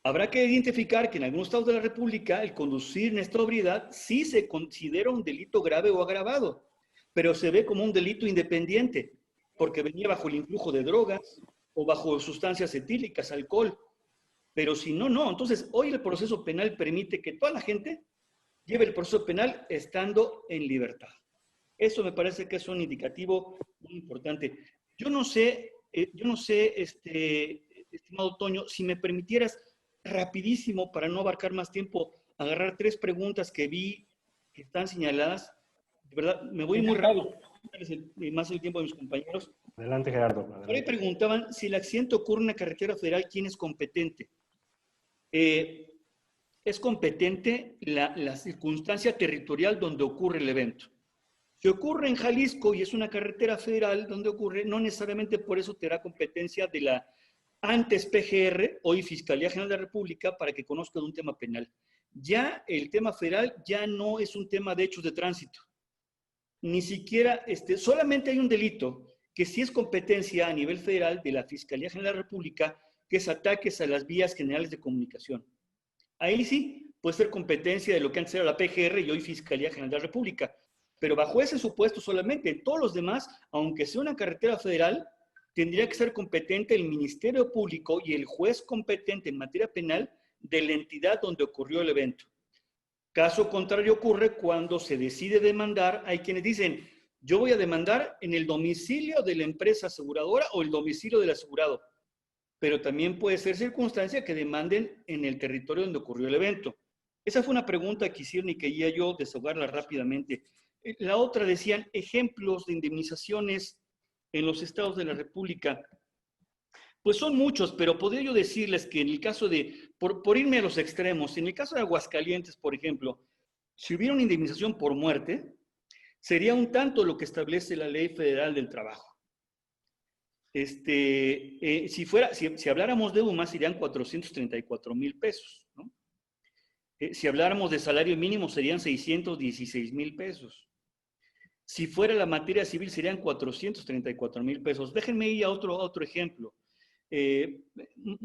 Habrá que identificar que en algunos estados de la República el conducir en esta ebriedad sí se considera un delito grave o agravado, pero se ve como un delito independiente, porque venía bajo el influjo de drogas o bajo sustancias etílicas, alcohol. Pero si no, no. Entonces, hoy el proceso penal permite que toda la gente lleve el proceso penal estando en libertad. Eso me parece que es un indicativo muy importante. Yo no sé, estimado Toño, si me permitieras rapidísimo, para no abarcar más tiempo, agarrar 3 preguntas que vi que están señaladas. De verdad, me voy muy rápido, más el tiempo de mis compañeros. Adelante, Gerardo. Por ahí preguntaban, si el accidente ocurre en una carretera federal, ¿quién es competente? Es competente la circunstancia territorial donde ocurre el evento. Si ocurre en Jalisco y es una carretera federal donde ocurre, no necesariamente por eso te da competencia de la antes PGR, hoy Fiscalía General de la República, para que conozca de un tema penal. Ya el tema federal ya no es un tema de hechos de tránsito. Ni siquiera, solamente hay un delito que sí es competencia a nivel federal de la Fiscalía General de la República, que es ataques a las vías generales de comunicación. Ahí sí puede ser competencia de lo que antes era la PGR y hoy Fiscalía General de la República. Pero bajo ese supuesto solamente, todos los demás, aunque sea una carretera federal, tendría que ser competente el Ministerio Público y el juez competente en materia penal de la entidad donde ocurrió el evento. Caso contrario ocurre cuando se decide demandar. Hay quienes dicen, yo voy a demandar en el domicilio de la empresa aseguradora o el domicilio del asegurado. Pero también puede ser circunstancia que demanden en el territorio donde ocurrió el evento. Esa fue una pregunta que hicieron y quería yo desahogarla rápidamente. La otra decían ejemplos de indemnizaciones en los estados de la República. Pues son muchos, pero podría yo decirles que en el caso de, por irme a los extremos, en el caso de Aguascalientes, por ejemplo, si hubiera una indemnización por muerte, sería un tanto lo que establece la Ley Federal del Trabajo. Si habláramos de UMA, serían 434,000 pesos, ¿no? Si habláramos de salario mínimo, serían 616,000 pesos. Si fuera la materia civil, serían 434,000 pesos. Déjenme ir a otro ejemplo.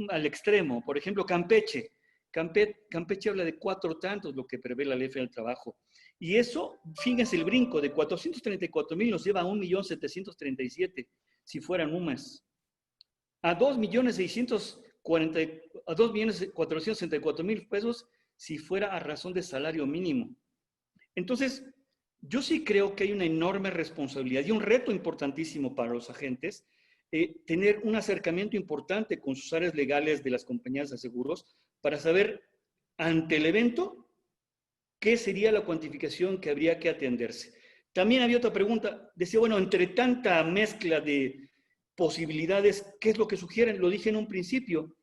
Al extremo, por ejemplo, Campeche. Campeche habla de 4 tantos, lo que prevé la Ley Federal del Trabajo. Y eso, fíjense el brinco, de 434,000 nos lleva a 1,737,000 si fueran UMAS. A 2,464,000 pesos si fuera a razón de salario mínimo. Entonces, yo sí creo que hay una enorme responsabilidad y un reto importantísimo para los agentes, tener un acercamiento importante con sus áreas legales de las compañías de seguros para saber, ante el evento, qué sería la cuantificación que habría que atenderse. También había otra pregunta, decía, bueno, entre tanta mezcla de posibilidades, ¿qué es lo que sugieren? Lo dije en un principio.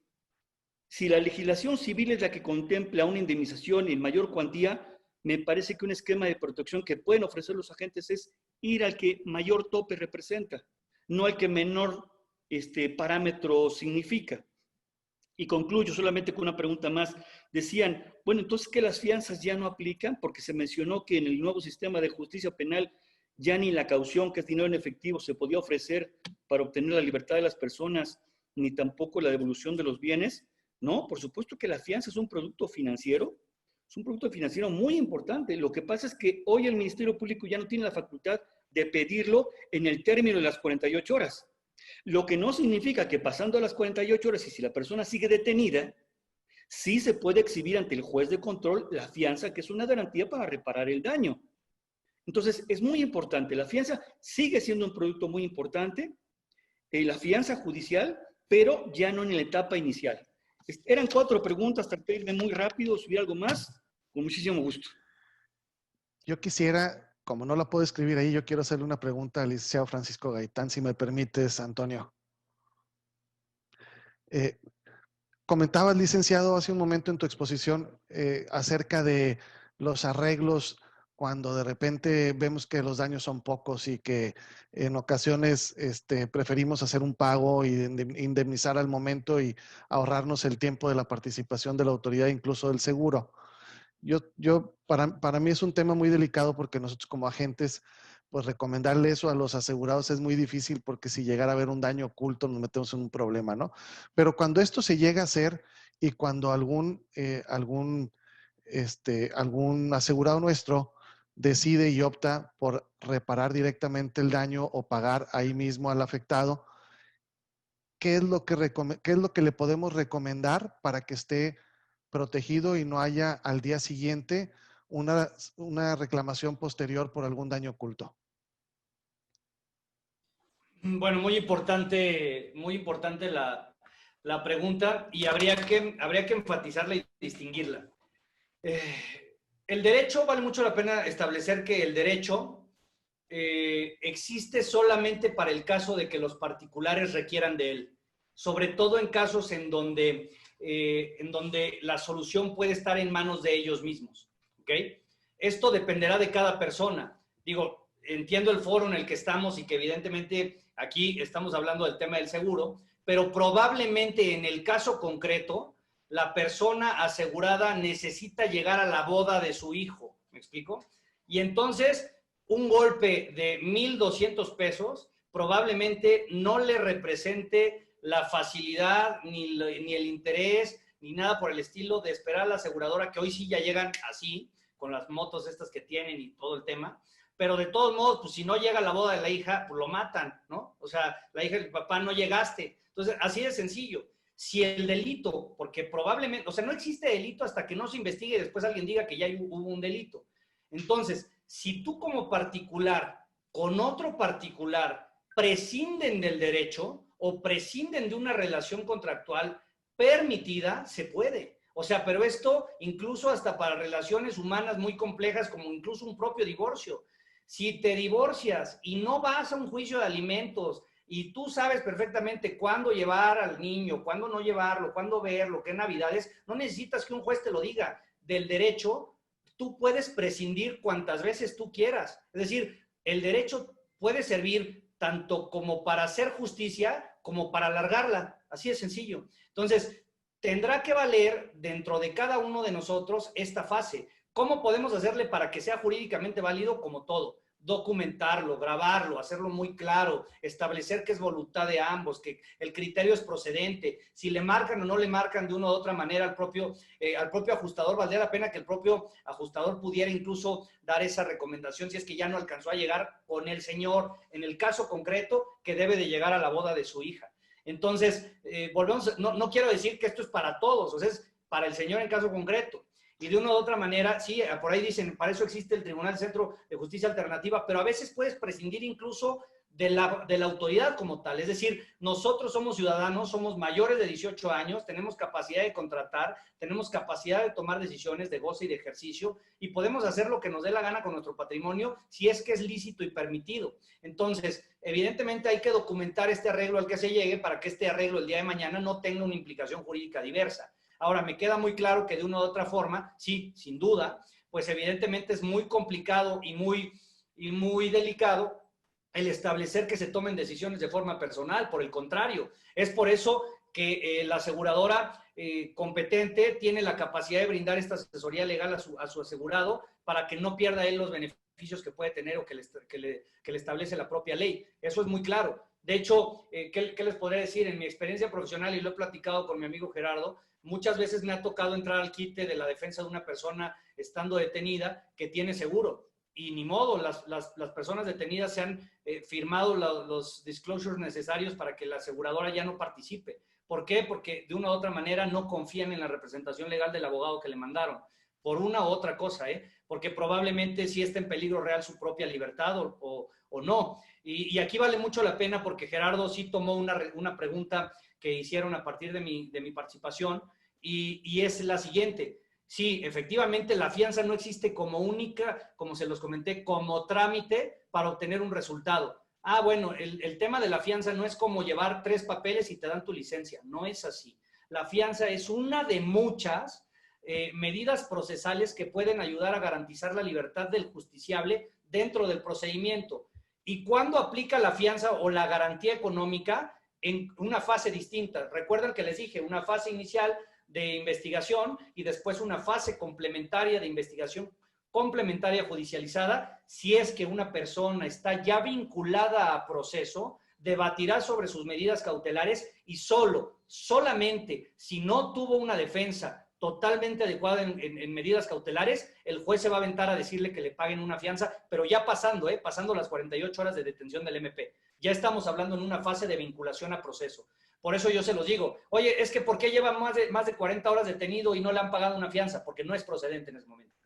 Si la legislación civil es la que contempla una indemnización en mayor cuantía, me parece que un esquema de protección que pueden ofrecer los agentes es ir al que mayor tope representa, no al que menor parámetro significa. Y concluyo solamente con una pregunta más. Decían, bueno, entonces que las fianzas ya no aplican, porque se mencionó que en el nuevo sistema de justicia penal ya ni la caución, que es dinero en efectivo, se podía ofrecer para obtener la libertad de las personas, ni tampoco la devolución de los bienes. No, por supuesto que la fianza es un producto financiero, es un producto financiero muy importante. Lo que pasa es que hoy el Ministerio Público ya no tiene la facultad de pedirlo en el término de las 48 horas. Lo que no significa que pasando las 48 horas y si la persona sigue detenida, sí se puede exhibir ante el juez de control la fianza, que es una garantía para reparar el daño. Entonces, es muy importante. La fianza sigue siendo un producto muy importante, la fianza judicial, pero ya no en la etapa inicial. Eran 4 preguntas, traté de irme muy rápido, subir algo más, con muchísimo gusto. Yo quisiera, como no la puedo escribir ahí, yo quiero hacerle una pregunta al licenciado Francisco Gaitán, si me permites, Antonio. Comentabas, licenciado, hace un momento en tu exposición acerca de los arreglos cuando de repente vemos que los daños son pocos y que en ocasiones preferimos hacer un pago y indemnizar al momento y ahorrarnos el tiempo de la participación de la autoridad, incluso del seguro. Para mí es un tema muy delicado porque nosotros como agentes, pues recomendarle eso a los asegurados es muy difícil porque si llegara a haber un daño oculto nos metemos en un problema, ¿no? Pero cuando esto se llega a hacer y cuando algún asegurado nuestro decide y opta por reparar directamente el daño o pagar ahí mismo al afectado, ¿qué es lo que le podemos recomendar para que esté protegido y no haya al día siguiente una reclamación posterior por algún daño oculto? Bueno, muy importante la pregunta y habría que enfatizarla y distinguirla. El derecho, vale mucho la pena establecer que el derecho existe solamente para el caso de que los particulares requieran de él, sobre todo en casos en donde la solución puede estar en manos de ellos mismos, ¿ok? Esto dependerá de cada persona. Digo, entiendo el foro en el que estamos y que evidentemente aquí estamos hablando del tema del seguro, pero probablemente en el caso concreto la persona asegurada necesita llegar a la boda de su hijo, ¿me explico? Y entonces un golpe de 1,200 pesos probablemente no le represente la facilidad, ni el interés, ni nada por el estilo de esperar a la aseguradora, que hoy sí ya llegan así, con las motos estas que tienen y todo el tema, pero de todos modos, pues si no llega a la boda de la hija, pues lo matan, ¿no? O sea, la hija del papá no llegaste. Entonces, así de sencillo. Si el delito, porque probablemente, o sea, no existe delito hasta que no se investigue y después alguien diga que ya hubo un delito. Entonces, si tú como particular, con otro particular, prescinden del derecho o prescinden de una relación contractual permitida, se puede. O sea, pero esto incluso hasta para relaciones humanas muy complejas, como incluso un propio divorcio. Si te divorcias y no vas a un juicio de alimentos y tú sabes perfectamente cuándo llevar al niño, cuándo no llevarlo, cuándo verlo, qué navidades, no necesitas que un juez te lo diga. Del derecho, tú puedes prescindir cuantas veces tú quieras. Es decir, el derecho puede servir tanto como para hacer justicia como para alargarla. Así de sencillo. Entonces, tendrá que valer dentro de cada uno de nosotros esta fase. ¿Cómo podemos hacerle para que sea jurídicamente válido? Como todo. Documentarlo, grabarlo, hacerlo muy claro, establecer que es voluntad de ambos, que el criterio es procedente. Si le marcan o no le marcan de una u otra manera al propio ajustador, valdría la pena que el propio ajustador pudiera incluso dar esa recomendación si es que ya no alcanzó a llegar con el señor, en el caso concreto, que debe de llegar a la boda de su hija. Entonces, volvemos, no quiero decir que esto es para todos, o sea, es para el señor en caso concreto. Y de una u otra manera, sí, por ahí dicen, para eso existe el Tribunal Centro de Justicia Alternativa, pero a veces puedes prescindir incluso de la autoridad como tal. Es decir, nosotros somos ciudadanos, somos mayores de 18 años, tenemos capacidad de contratar, tenemos capacidad de tomar decisiones de goce y de ejercicio y podemos hacer lo que nos dé la gana con nuestro patrimonio si es que es lícito y permitido. Entonces, evidentemente hay que documentar este arreglo al que se llegue para que este arreglo el día de mañana no tenga una implicación jurídica diversa. Ahora, me queda muy claro que de una u otra forma, sí, sin duda, pues evidentemente es muy complicado y muy delicado el establecer que se tomen decisiones de forma personal. Por el contrario, es por eso que la aseguradora competente tiene la capacidad de brindar esta asesoría legal a su asegurado para que no pierda él los beneficios que puede tener o que le establece la propia ley. Eso es muy claro. De hecho, ¿qué les podría decir? En mi experiencia profesional, y lo he platicado con mi amigo Gerardo, muchas veces me ha tocado entrar al quite de la defensa de una persona estando detenida que tiene seguro. Y ni modo, las personas detenidas se han firmado los disclosures necesarios para que la aseguradora ya no participe. ¿Por qué? Porque de una u otra manera no confían en la representación legal del abogado que le mandaron, por una u otra cosa, porque probablemente sí está en peligro real su propia libertad o no. Y aquí vale mucho la pena porque Gerardo sí tomó una pregunta que hicieron a partir de mi participación y es la siguiente. Sí, efectivamente la fianza no existe como única, como se los comenté, como trámite para obtener un resultado. Ah, bueno, el tema de la fianza no es como llevar 3 papeles y te dan tu licencia. No es así. La fianza es una de muchas medidas procesales que pueden ayudar a garantizar la libertad del justiciable dentro del procedimiento. ¿Y cuándo aplica la fianza o la garantía económica? En una fase distinta. Recuerden que les dije, una fase inicial de investigación y después una fase complementaria de investigación complementaria judicializada. Si es que una persona está ya vinculada a proceso, debatirá sobre sus medidas cautelares y solamente si no tuvo una defensa totalmente adecuada en medidas cautelares, el juez se va a aventar a decirle que le paguen una fianza, pero ya pasando las 48 horas de detención del MP. Ya estamos hablando en una fase de vinculación a proceso. Por eso yo se los digo, oye, es que ¿por qué lleva más de 40 horas detenido y no le han pagado una fianza? Porque no es procedente en ese momento.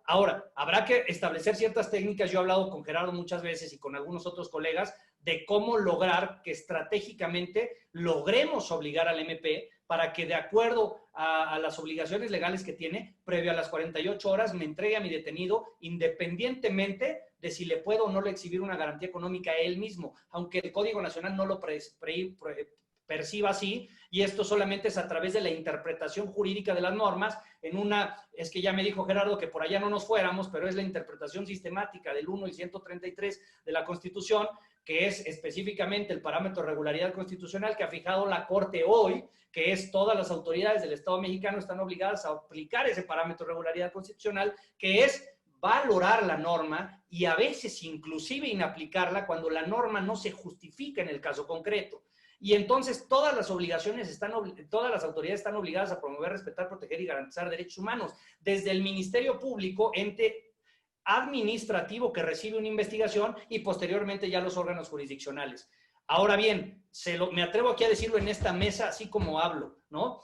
Ahora, habrá que establecer ciertas técnicas. Yo he hablado con Gerardo muchas veces y con algunos otros colegas de cómo lograr que estratégicamente logremos obligar al MP para que de acuerdo a las obligaciones legales que tiene, previo a las 48 horas, me entregue a mi detenido independientemente de si le puedo o no le exhibir una garantía económica a él mismo, aunque el Código Nacional no lo perciba así, y esto solamente es a través de la interpretación jurídica de las normas, es que ya me dijo Gerardo que por allá no nos fuéramos, pero es la interpretación sistemática del 1 y 133 de la Constitución, que es específicamente el parámetro de regularidad constitucional que ha fijado la Corte hoy, que es todas las autoridades del Estado mexicano están obligadas a aplicar ese parámetro de regularidad constitucional, que es valorar la norma y a veces inclusive inaplicarla cuando la norma no se justifica en el caso concreto. Y entonces todas las autoridades están obligadas a promover, respetar, proteger y garantizar derechos humanos. Desde el Ministerio Público, ente administrativo que recibe una investigación y posteriormente ya los órganos jurisdiccionales. Ahora bien, me atrevo aquí a decirlo en esta mesa, así como hablo, ¿no?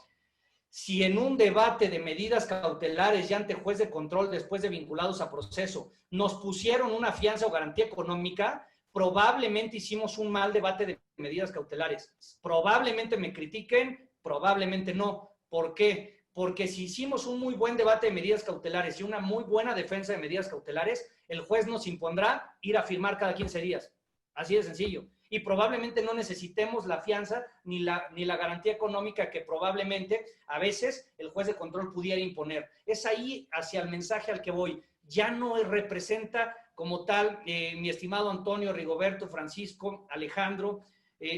Si en un debate de medidas cautelares ya ante juez de control después de vinculados a proceso nos pusieron una fianza o garantía económica, probablemente hicimos un mal debate de medidas cautelares. Probablemente me critiquen, probablemente no. ¿Por qué? Porque si hicimos un muy buen debate de medidas cautelares y una muy buena defensa de medidas cautelares, el juez nos impondrá ir a firmar cada 15 días. Así de sencillo. Y probablemente no necesitemos la fianza ni la garantía económica que probablemente a veces el juez de control pudiera imponer. Es ahí hacia el mensaje al que voy. Ya no representa como tal, mi estimado Antonio, Rigoberto, Francisco, Alejandro,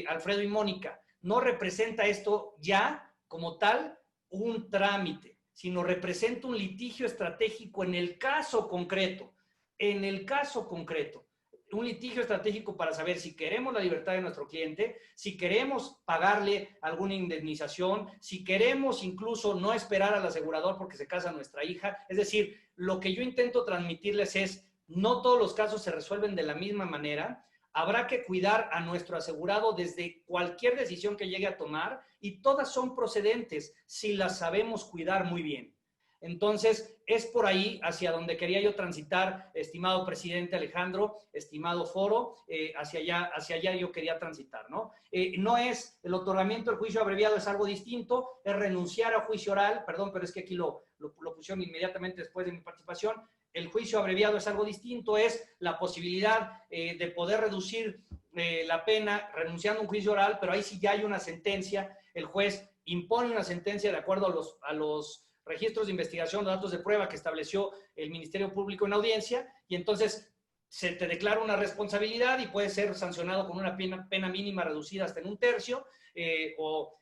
Alfredo y Mónica, no representa esto ya como tal un trámite, sino representa un litigio estratégico en el caso concreto. En el caso concreto. Un litigio estratégico para saber si queremos la libertad de nuestro cliente, si queremos pagarle alguna indemnización, si queremos incluso no esperar al asegurador porque se casa nuestra hija. Es decir, lo que yo intento transmitirles es, no todos los casos se resuelven de la misma manera. Habrá que cuidar a nuestro asegurado desde cualquier decisión que llegue a tomar y todas son procedentes si las sabemos cuidar muy bien. Entonces, es por ahí hacia donde quería yo transitar, estimado presidente Alejandro, estimado foro, hacia allá yo quería transitar, ¿no? No es el otorgamiento del juicio abreviado, es algo distinto, es renunciar a juicio oral, perdón, pero es que aquí lo pusieron inmediatamente después de mi participación. El juicio abreviado es algo distinto, es la posibilidad de poder reducir la pena renunciando a un juicio oral, pero ahí sí ya hay una sentencia, el juez impone una sentencia de acuerdo a los registros de investigación, los datos de prueba que estableció el Ministerio Público en audiencia, y entonces se te declara una responsabilidad y puede ser sancionado con una pena mínima reducida hasta en un tercio, o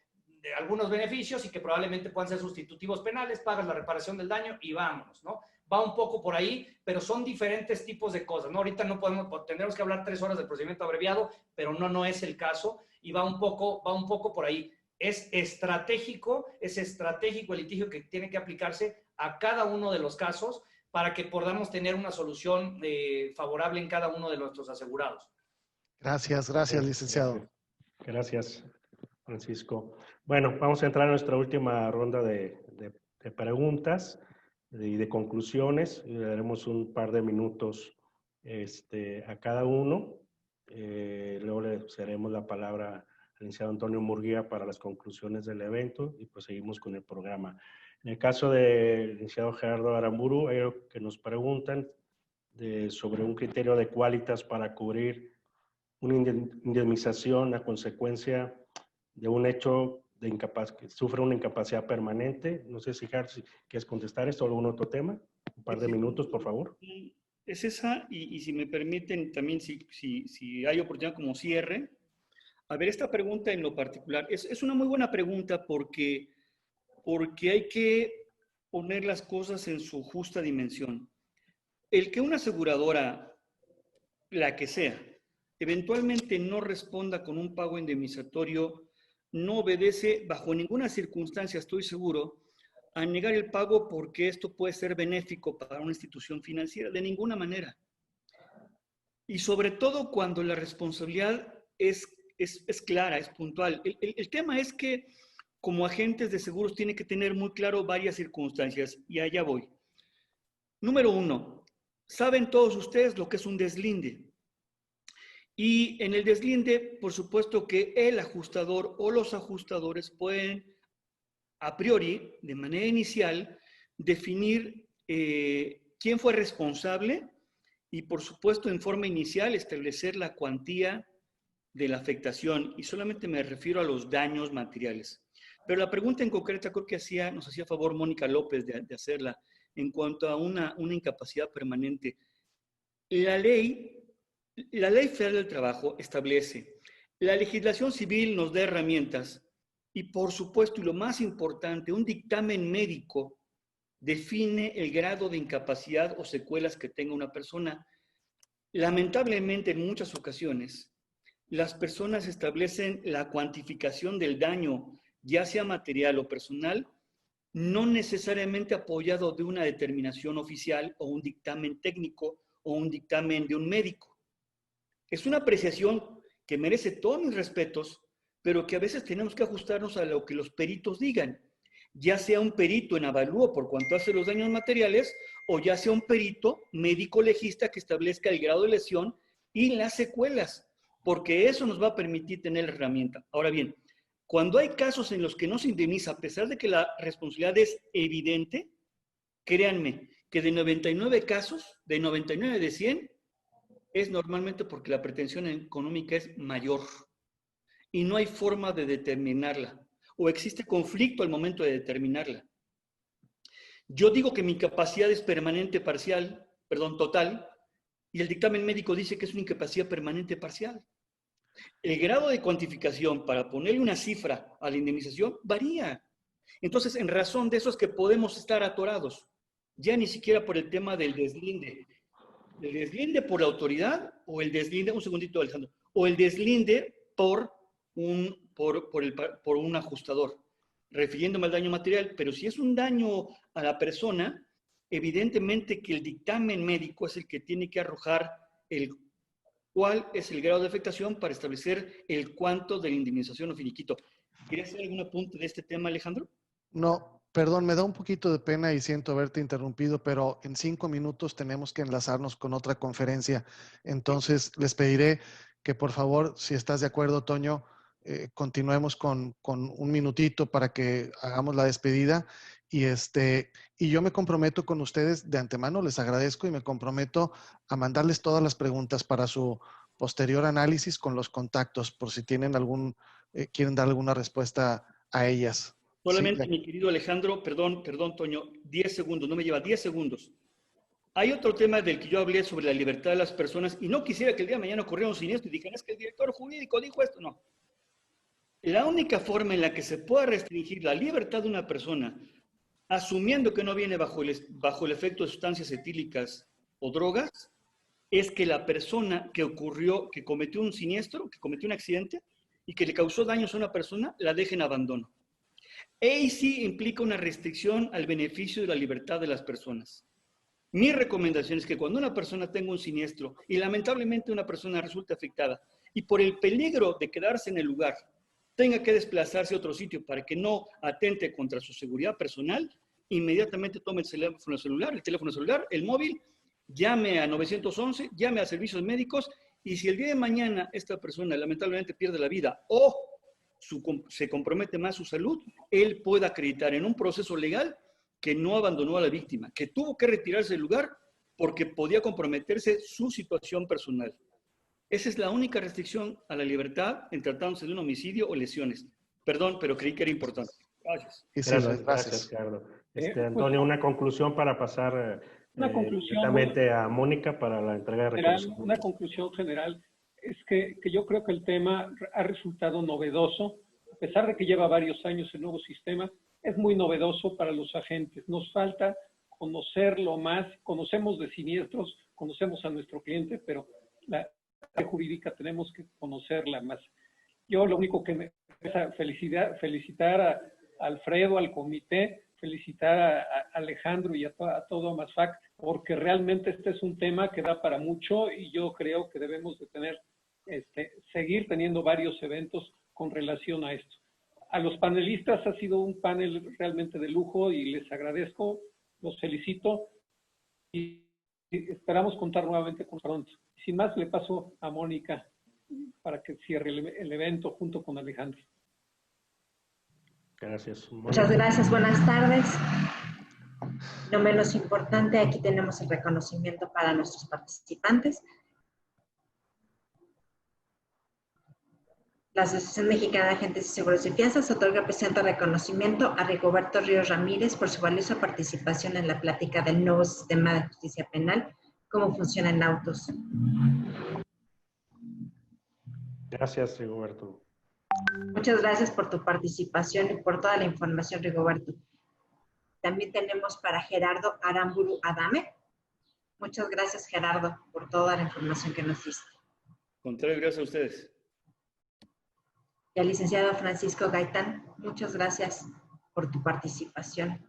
de algunos beneficios, y que probablemente puedan ser sustitutivos penales, pagas la reparación del daño y vámonos, ¿no? Va un poco por ahí, pero son diferentes tipos de cosas, ¿no? Ahorita no podemos, tendremos que hablar 3 horas del procedimiento abreviado, pero no es el caso, y va un poco por ahí. Es estratégico el litigio que tiene que aplicarse a cada uno de los casos para que podamos tener una solución favorable en cada uno de nuestros asegurados. Gracias, licenciado. Gracias, Francisco. Bueno, vamos a entrar a nuestra última ronda de preguntas y de conclusiones. Le daremos un par de minutos a cada uno. Luego le cederemos la palabra al licenciado Antonio Murguía para las conclusiones del evento y pues seguimos con el programa. En el caso del licenciado Gerardo Aramburu, hay algo que nos preguntan sobre un criterio de Quálitas para cubrir una indemnización a consecuencia de un hecho de que sufre una incapacidad permanente. No sé si Gerardo, si quieres contestar esto o algún otro tema. Un par de minutos, por favor. Es esa, y si me permiten también, si hay oportunidad como cierre. A ver, esta pregunta en lo particular es una muy buena pregunta porque hay que poner las cosas en su justa dimensión. El que una aseguradora, la que sea, eventualmente no responda con un pago indemnizatorio, no obedece bajo ninguna circunstancia, estoy seguro, a negar el pago porque esto puede ser benéfico para una institución financiera, de ninguna manera. Y sobre todo cuando la responsabilidad es clara, es puntual. El tema es que como agentes de seguros tiene que tener muy claro varias circunstancias, y allá voy. Número 1, saben todos ustedes lo que es un deslinde. Y en el deslinde, por supuesto que el ajustador o los ajustadores pueden, a priori, de manera inicial, definir quién fue responsable y, por supuesto, en forma inicial, establecer la cuantía de la afectación. Y solamente me refiero a los daños materiales. Pero la pregunta en concreto creo que nos hacía favor Mónica López de hacerla en cuanto a una incapacidad permanente. La Ley Federal del Trabajo establece, la legislación civil nos da herramientas y, por supuesto, y lo más importante, un dictamen médico define el grado de incapacidad o secuelas que tenga una persona. Lamentablemente, en muchas ocasiones, las personas establecen la cuantificación del daño, ya sea material o personal, no necesariamente apoyado de una determinación oficial o un dictamen técnico o un dictamen de un médico. Es una apreciación que merece todos mis respetos, pero que a veces tenemos que ajustarnos a lo que los peritos digan, ya sea un perito en avalúo por cuanto hace los daños materiales, o ya sea un perito médico legista que establezca el grado de lesión y las secuelas, porque eso nos va a permitir tener la herramienta. Ahora bien, cuando hay casos en los que no se indemniza, a pesar de que la responsabilidad es evidente, créanme que de 99 casos, de 99 de 100, es normalmente porque la pretensión económica es mayor y no hay forma de determinarla, o existe conflicto al momento de determinarla. Yo digo que mi incapacidad es total, y el dictamen médico dice que es una incapacidad permanente parcial. El grado de cuantificación para ponerle una cifra a la indemnización varía. Entonces, en razón de eso es que podemos estar atorados, ya ni siquiera por el tema del deslinde. El deslinde por la autoridad o el deslinde, un segundito Alejandro, o el deslinde por un ajustador, refiriéndome al daño material. Pero si es un daño a la persona, evidentemente que el dictamen médico es el que tiene que arrojar cuál es el grado de afectación para establecer el cuánto de la indemnización o finiquito. ¿Quieres hacer algún apunte de este tema, Alejandro? No, perdón, me da un poquito de pena y siento haberte interrumpido, pero en 5 minutos tenemos que enlazarnos con otra conferencia. Entonces, les pediré que por favor, si estás de acuerdo, Toño, continuemos con un minutito para que hagamos la despedida. Y yo me comprometo con ustedes de antemano, les agradezco y me comprometo a mandarles todas las preguntas para su posterior análisis con los contactos, por si tienen quieren dar alguna respuesta a ellas. Solamente, Sí, mi querido Alejandro, perdón, Toño, 10 segundos, no me lleva 10 segundos. Hay otro tema del que yo hablé sobre la libertad de las personas y no quisiera que el día de mañana ocurriera un siniestro y dijeran, es que el director jurídico dijo esto. No. La única forma en la que se pueda restringir la libertad de una persona, asumiendo que no viene bajo el efecto de sustancias etílicas o drogas, es que la persona que cometió un siniestro, que cometió un accidente y que le causó daños a una persona, la deje en abandono. Ahí sí implica una restricción al beneficio de la libertad de las personas. Mi recomendación es que cuando una persona tenga un siniestro y lamentablemente una persona resulte afectada y por el peligro de quedarse en el lugar tenga que desplazarse a otro sitio para que no atente contra su seguridad personal, inmediatamente tome el teléfono celular, el móvil, llame a 911, llame a servicios médicos y si el día de mañana esta persona lamentablemente pierde la vida o se compromete más su salud, él puede acreditar en un proceso legal que no abandonó a la víctima, que tuvo que retirarse del lugar porque podía comprometerse su situación personal. Esa es la única restricción a la libertad en tratándose de un homicidio o lesiones. Perdón, pero creí que era importante. Gracias. sí, Gracias, Gerardo. pues, Antonio, una conclusión para pasar una conclusión directamente a Mónica para la entrega de reconocimiento. Una conclusión general es que yo creo que el tema ha resultado novedoso, a pesar de que lleva varios años el nuevo sistema, es muy novedoso para los agentes. Nos falta conocerlo más, conocemos de siniestros, conocemos a nuestro cliente, pero la jurídica tenemos que conocerla más. Yo lo único que me felicitar a Alfredo, al comité, felicitar a Alejandro y a todo MASFAC, porque realmente este es un tema que da para mucho y yo creo que debemos de tener, seguir teniendo varios eventos con relación a esto. A los panelistas ha sido un panel realmente de lujo y les agradezco, los felicito y esperamos contar nuevamente con pronto. Sin más, le paso a Mónica para que cierre el evento junto con Alejandro. Gracias. Mónica. Muchas gracias, buenas tardes. No menos importante, aquí tenemos el reconocimiento para nuestros participantes. La Asociación Mexicana de Agentes y Seguros y Fianzas otorga presente reconocimiento a Rigoberto Ríos Ramírez por su valiosa participación en la plática del nuevo sistema de justicia penal, cómo funciona en autos. Gracias, Rigoberto. Muchas gracias por tu participación y por toda la información, Rigoberto. También tenemos para Gerardo Aramburu Adame. Muchas gracias, Gerardo, por toda la información que nos diste. Contrario, gracias a ustedes. Y al licenciado Francisco Gaitán, muchas gracias por tu participación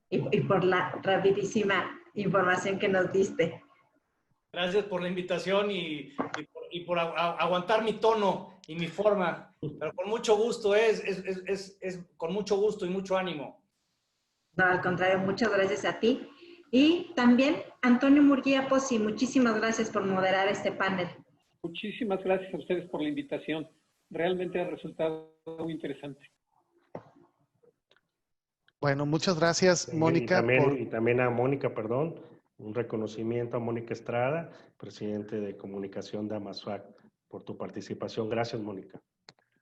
y por la rapidísima información que nos diste. Gracias por la invitación y por aguantar mi tono y mi forma. Pero con mucho gusto, es con mucho gusto y mucho ánimo. No, al contrario, muchas gracias a ti. Y también Antonio Murguía Pozzi, muchísimas gracias por moderar este panel. Muchísimas gracias a ustedes por la invitación. Realmente ha resultado muy interesante. Bueno, muchas gracias, Mónica. Y también a Mónica, perdón, un reconocimiento a Mónica Estrada, presidente de comunicación de AMASFAC, por tu participación. Gracias, Mónica.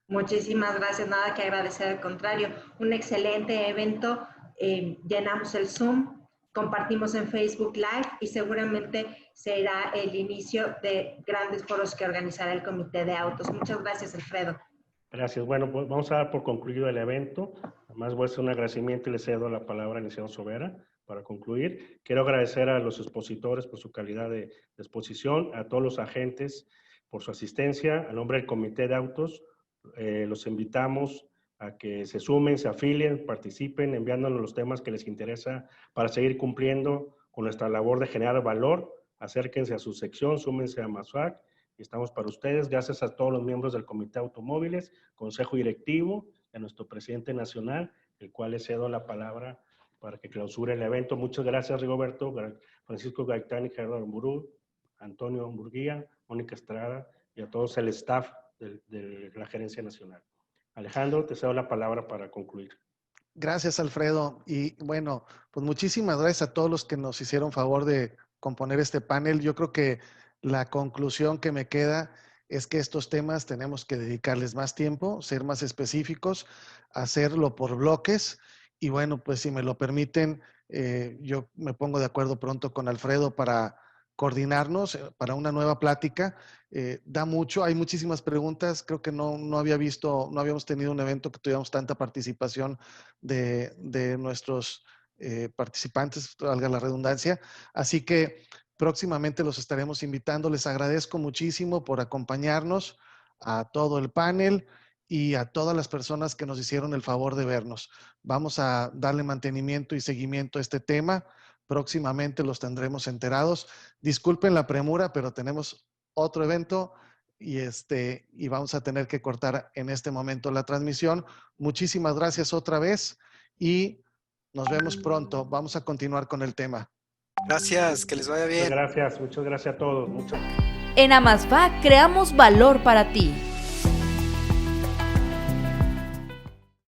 Muchísimas gracias, nada que agradecer, al contrario. Un excelente evento, llenamos el Zoom, compartimos en Facebook Live y seguramente será el inicio de grandes foros que organizará el Comité de Autos. Muchas gracias, Alfredo. Gracias. Bueno, pues vamos a dar por concluido el evento. Además, voy a hacer un agradecimiento y le cedo la palabra al licenciado Sobera para concluir. Quiero agradecer a los expositores por su calidad de exposición, a todos los agentes por su asistencia. A nombre del Comité de Autos, los invitamos a que se sumen, se afilien, participen, enviándonos los temas que les interesa para seguir cumpliendo con nuestra labor de generar valor. Acérquense a su sección, súmense a MASFAC y estamos para ustedes. Gracias a todos los miembros del Comité de Automóviles, Consejo Directivo, y a nuestro presidente nacional, el cual le cedo la palabra para que clausure el evento. Muchas gracias, Rigoberto, Francisco Gaitán y Gerardo Aramburu, Antonio Murguía, Mónica Estrada y a todos el staff de la Gerencia Nacional. Alejandro, te cedo la palabra para concluir. Gracias, Alfredo. Y bueno, pues muchísimas gracias a todos los que nos hicieron favor de componer este panel. Yo creo que la conclusión que me queda es que estos temas tenemos que dedicarles más tiempo, ser más específicos, hacerlo por bloques. Y bueno, pues si me lo permiten, yo me pongo de acuerdo pronto con Alfredo para coordinarnos para una nueva plática. Da mucho, hay muchísimas preguntas. Creo que no habíamos tenido un evento que tuviéramos tanta participación de nuestros participantes, valga la redundancia. Así que próximamente los estaremos invitando. Les agradezco muchísimo por acompañarnos, a todo el panel y a todas las personas que nos hicieron el favor de vernos. Vamos a darle mantenimiento y seguimiento a este tema. Próximamente los tendremos enterados. Disculpen la premura, pero tenemos otro evento y vamos a tener que cortar en este momento la transmisión. Muchísimas gracias otra vez y nos vemos pronto. Vamos a continuar con el tema. Gracias, que les vaya bien. Muchas gracias a todos. En AMASFAC creamos valor para ti.